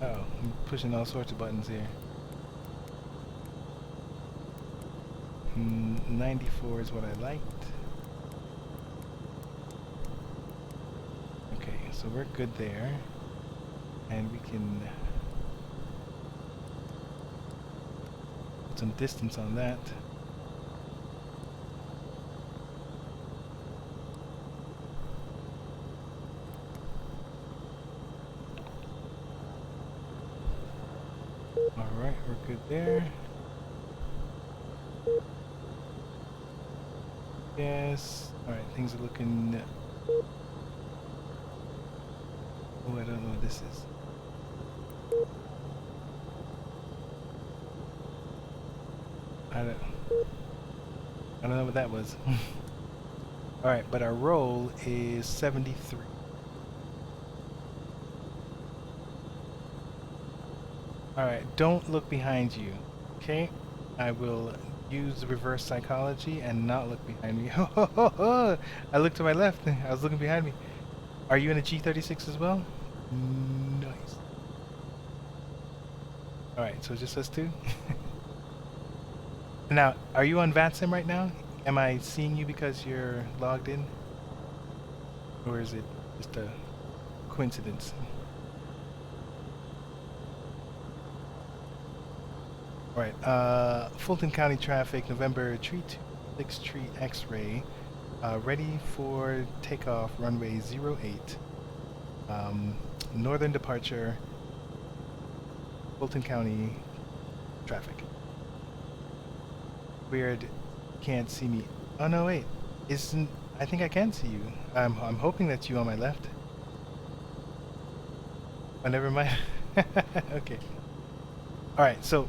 Oh, I'm pushing all sorts of buttons here. 94 is what I liked. Okay, so we're good there. And we can put some distance on that. Alright, we're good there. Yes. Alright, things are looking... Oh, I don't know what this is. I don't know what that was. Alright, but our roll is 73. Alright, don't look behind you. Okay? I will use reverse psychology and not look behind me. I looked to my left. I was looking behind me. Are you in a G36 as well? Nice. Alright, so just us two? Now, are you on VATSIM right now? Am I seeing you because you're logged in? Or is it just a coincidence? Alright, Fulton County traffic, November 36 Tree X-ray, ready for takeoff, runway 08, northern departure, Fulton County traffic. Weird, can't see me. Oh no, wait, I think I can see you. I'm hoping that's you on my left. Oh, never mind. Okay. Alright, so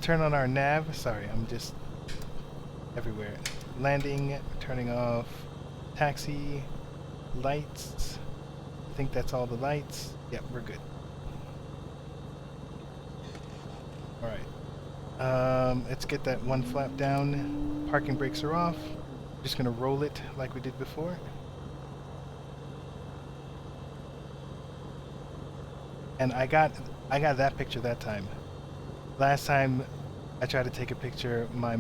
turn on our nav. Sorry, I'm just everywhere. Landing, turning off, taxi, lights. I think that's all the lights. Yep, we're good. Alright. Let's get that one flap down. Parking brakes are off. Just gonna roll it like we did before. And I got that picture that time. Last time I tried to take a picture, my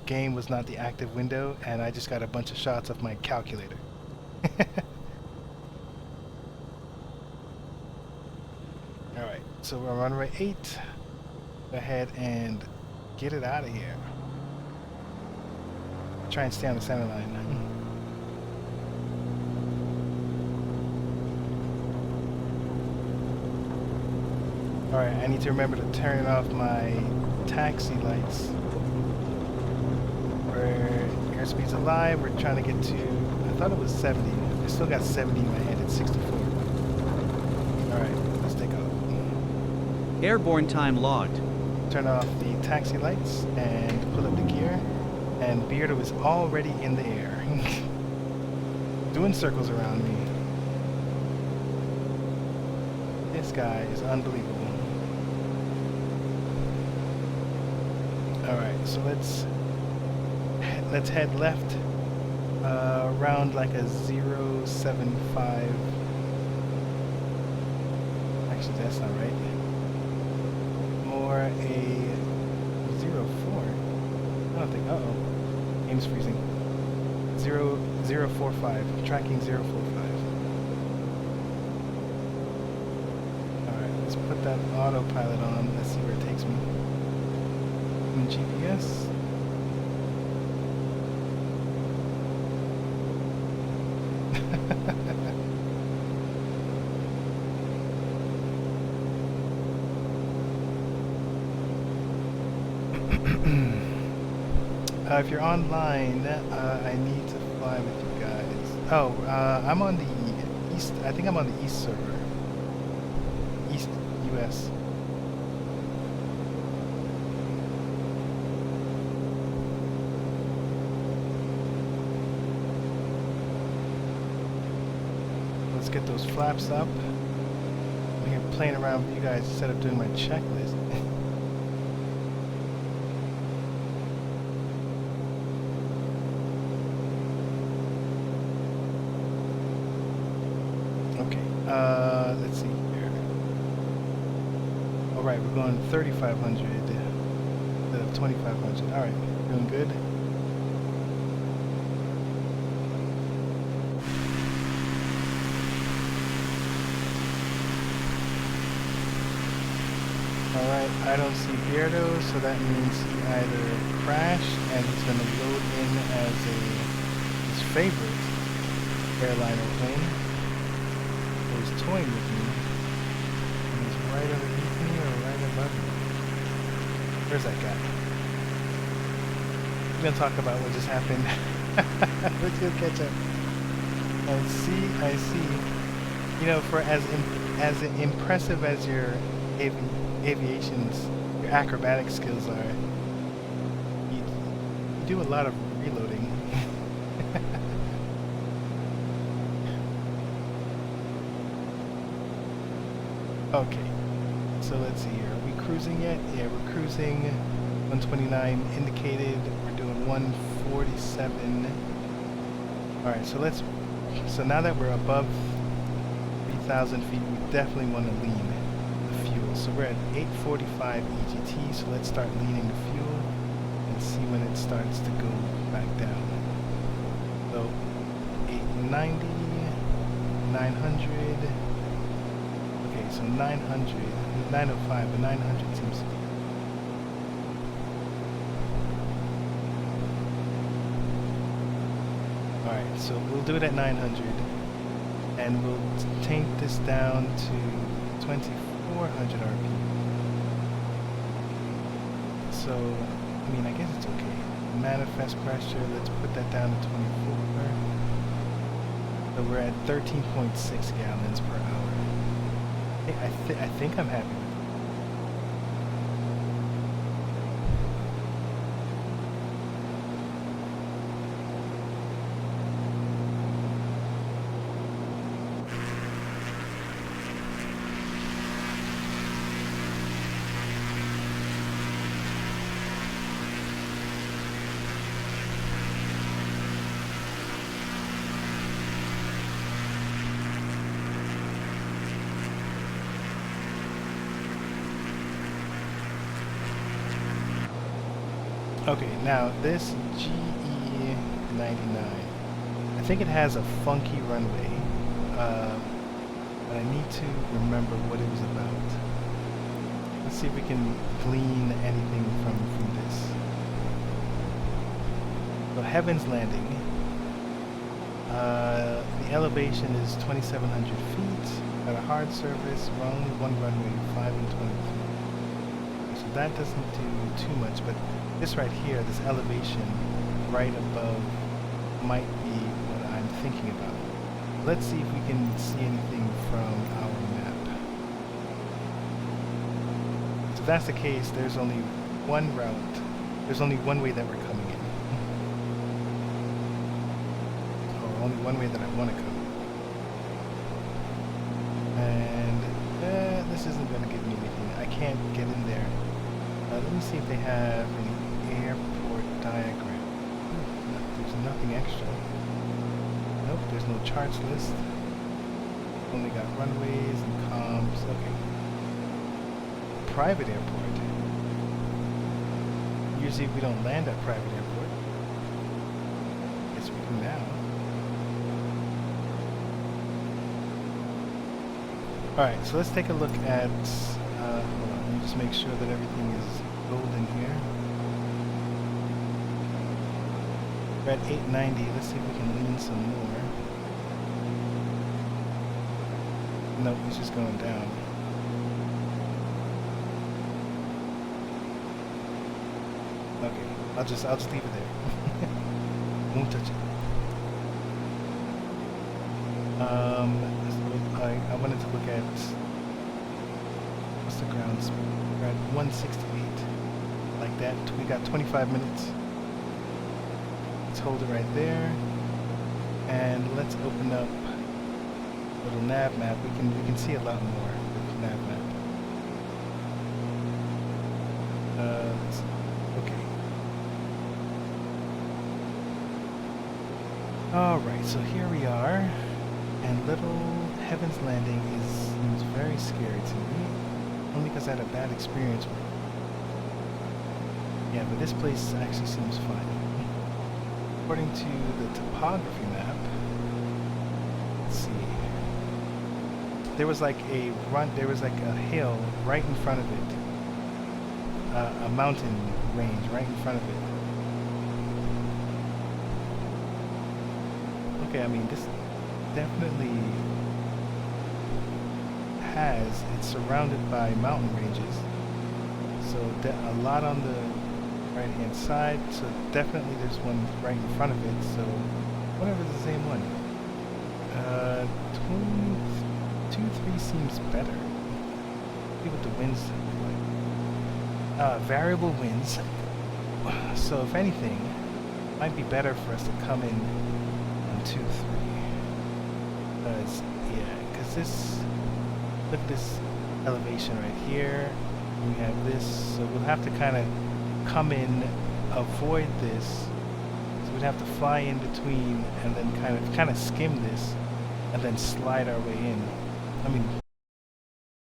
game was not the active window, and I just got a bunch of shots of my calculator. Alright, so we're on runway 8. Go ahead and get it out of here. Try and stay on the center line. Alright, I need to remember to turn off my taxi lights. Where airspeed's alive, we're trying to get to, I thought it was 70. I still got 70 in my head, it's 64. Alright, let's take off. Airborne time logged. Turn off the taxi lights and pull up the gear. And Beardo is already in the air. Doing circles around me. This guy is unbelievable. Alright, so let's head left around like a 075. Actually, that's not right. More a 04. I don't think. Uh-oh. Game's freezing. 045. Tracking 045. Alright, let's put that autopilot on. Let's see where it takes me. GPS. If you're online, I need to fly with you guys. Oh, I'm on the east. I think I'm on the east server. East US. Let's get those flaps up. I'm here playing around with you guys instead of doing my checklist. Let's see here. Alright, we're going 3,500 instead of 2,500. Alright, doing good. Alright, I don't see Beardo, so that means he either crashed and he's going to load in as his favorite airliner plane. He's toying with me, and he's right underneath me or right above me. Where's that guy? We're gonna talk about what just happened. Let's go catch up. I see. You know, for as impressive as your aviation's, your acrobatic skills are, you do a lot of reloading. Okay, so let's see here. Are we cruising yet? Yeah, we're cruising. 129 indicated. We're doing 147. Alright, so now that we're above 3,000 feet, we definitely want to lean the fuel. So we're at 845 EGT, so let's start leaning the fuel and see when it starts to go back down. So 890, 900. So 900, 905, but 900 seems to be. Alright, so we'll do it at 900, and we'll tank this down to 2,400 RP. So, I mean, I guess it's okay. manifest pressure, let's put that down to 24. So we're at 13.6 gallons per hour. I think I'm happy with it. Okay, now this GE99, I think it has a funky runway, but I need to remember what it was about. Let's see if we can glean anything from this. So Heaven's Landing, the elevation is 2,700 feet, at a hard surface, only one runway, 5 and 23. So that doesn't do too much, but this right here, this elevation right above might be what I'm thinking about. Let's see if we can see anything from our map. So if that's the case, there's only one route. There's only one way that we're coming in. Or only one way that I want to come in. And this isn't going to give me anything. I can't get in there. Let me see if they have any airport diagram. There's nothing extra. Nope, there's no charts list. Only got runways and comms. Okay. Private airport. Usually we don't land at private airport. Guess we do now. Alright, so let's take a look at hold on, let me just make sure that everything is golden here. We're at 890. Let's see if we can lean some more. Nope, he's just going down. Okay, I'll just leave it there. Won't touch it. So I wanted to look at what's the ground speed. We're at 168. Like that. We got 25 minutes. Let's hold it right there, and let's open up a little nav map. We can see a lot more with nav map. Okay. All right, so here we are, and little Heaven's Landing seems very scary to me, only because I had a bad experience with it. Yeah, but this place actually seems fine. According to the topography map, let's see. There was like a hill right in front of it. A mountain range right in front of it. Okay, I mean this definitely it's surrounded by mountain ranges. So a lot on the right hand side, so definitely there's one right in front of it, so whatever, the same one. 23 seems better. See what the winds look like. Variable winds, so if anything, it might be better for us to come in on 2-3. Because this, look at this elevation right here. We have this, so we'll have to kind of come in, avoid this, so we'd have to fly in between and then kind of skim this and then slide our way in. I mean,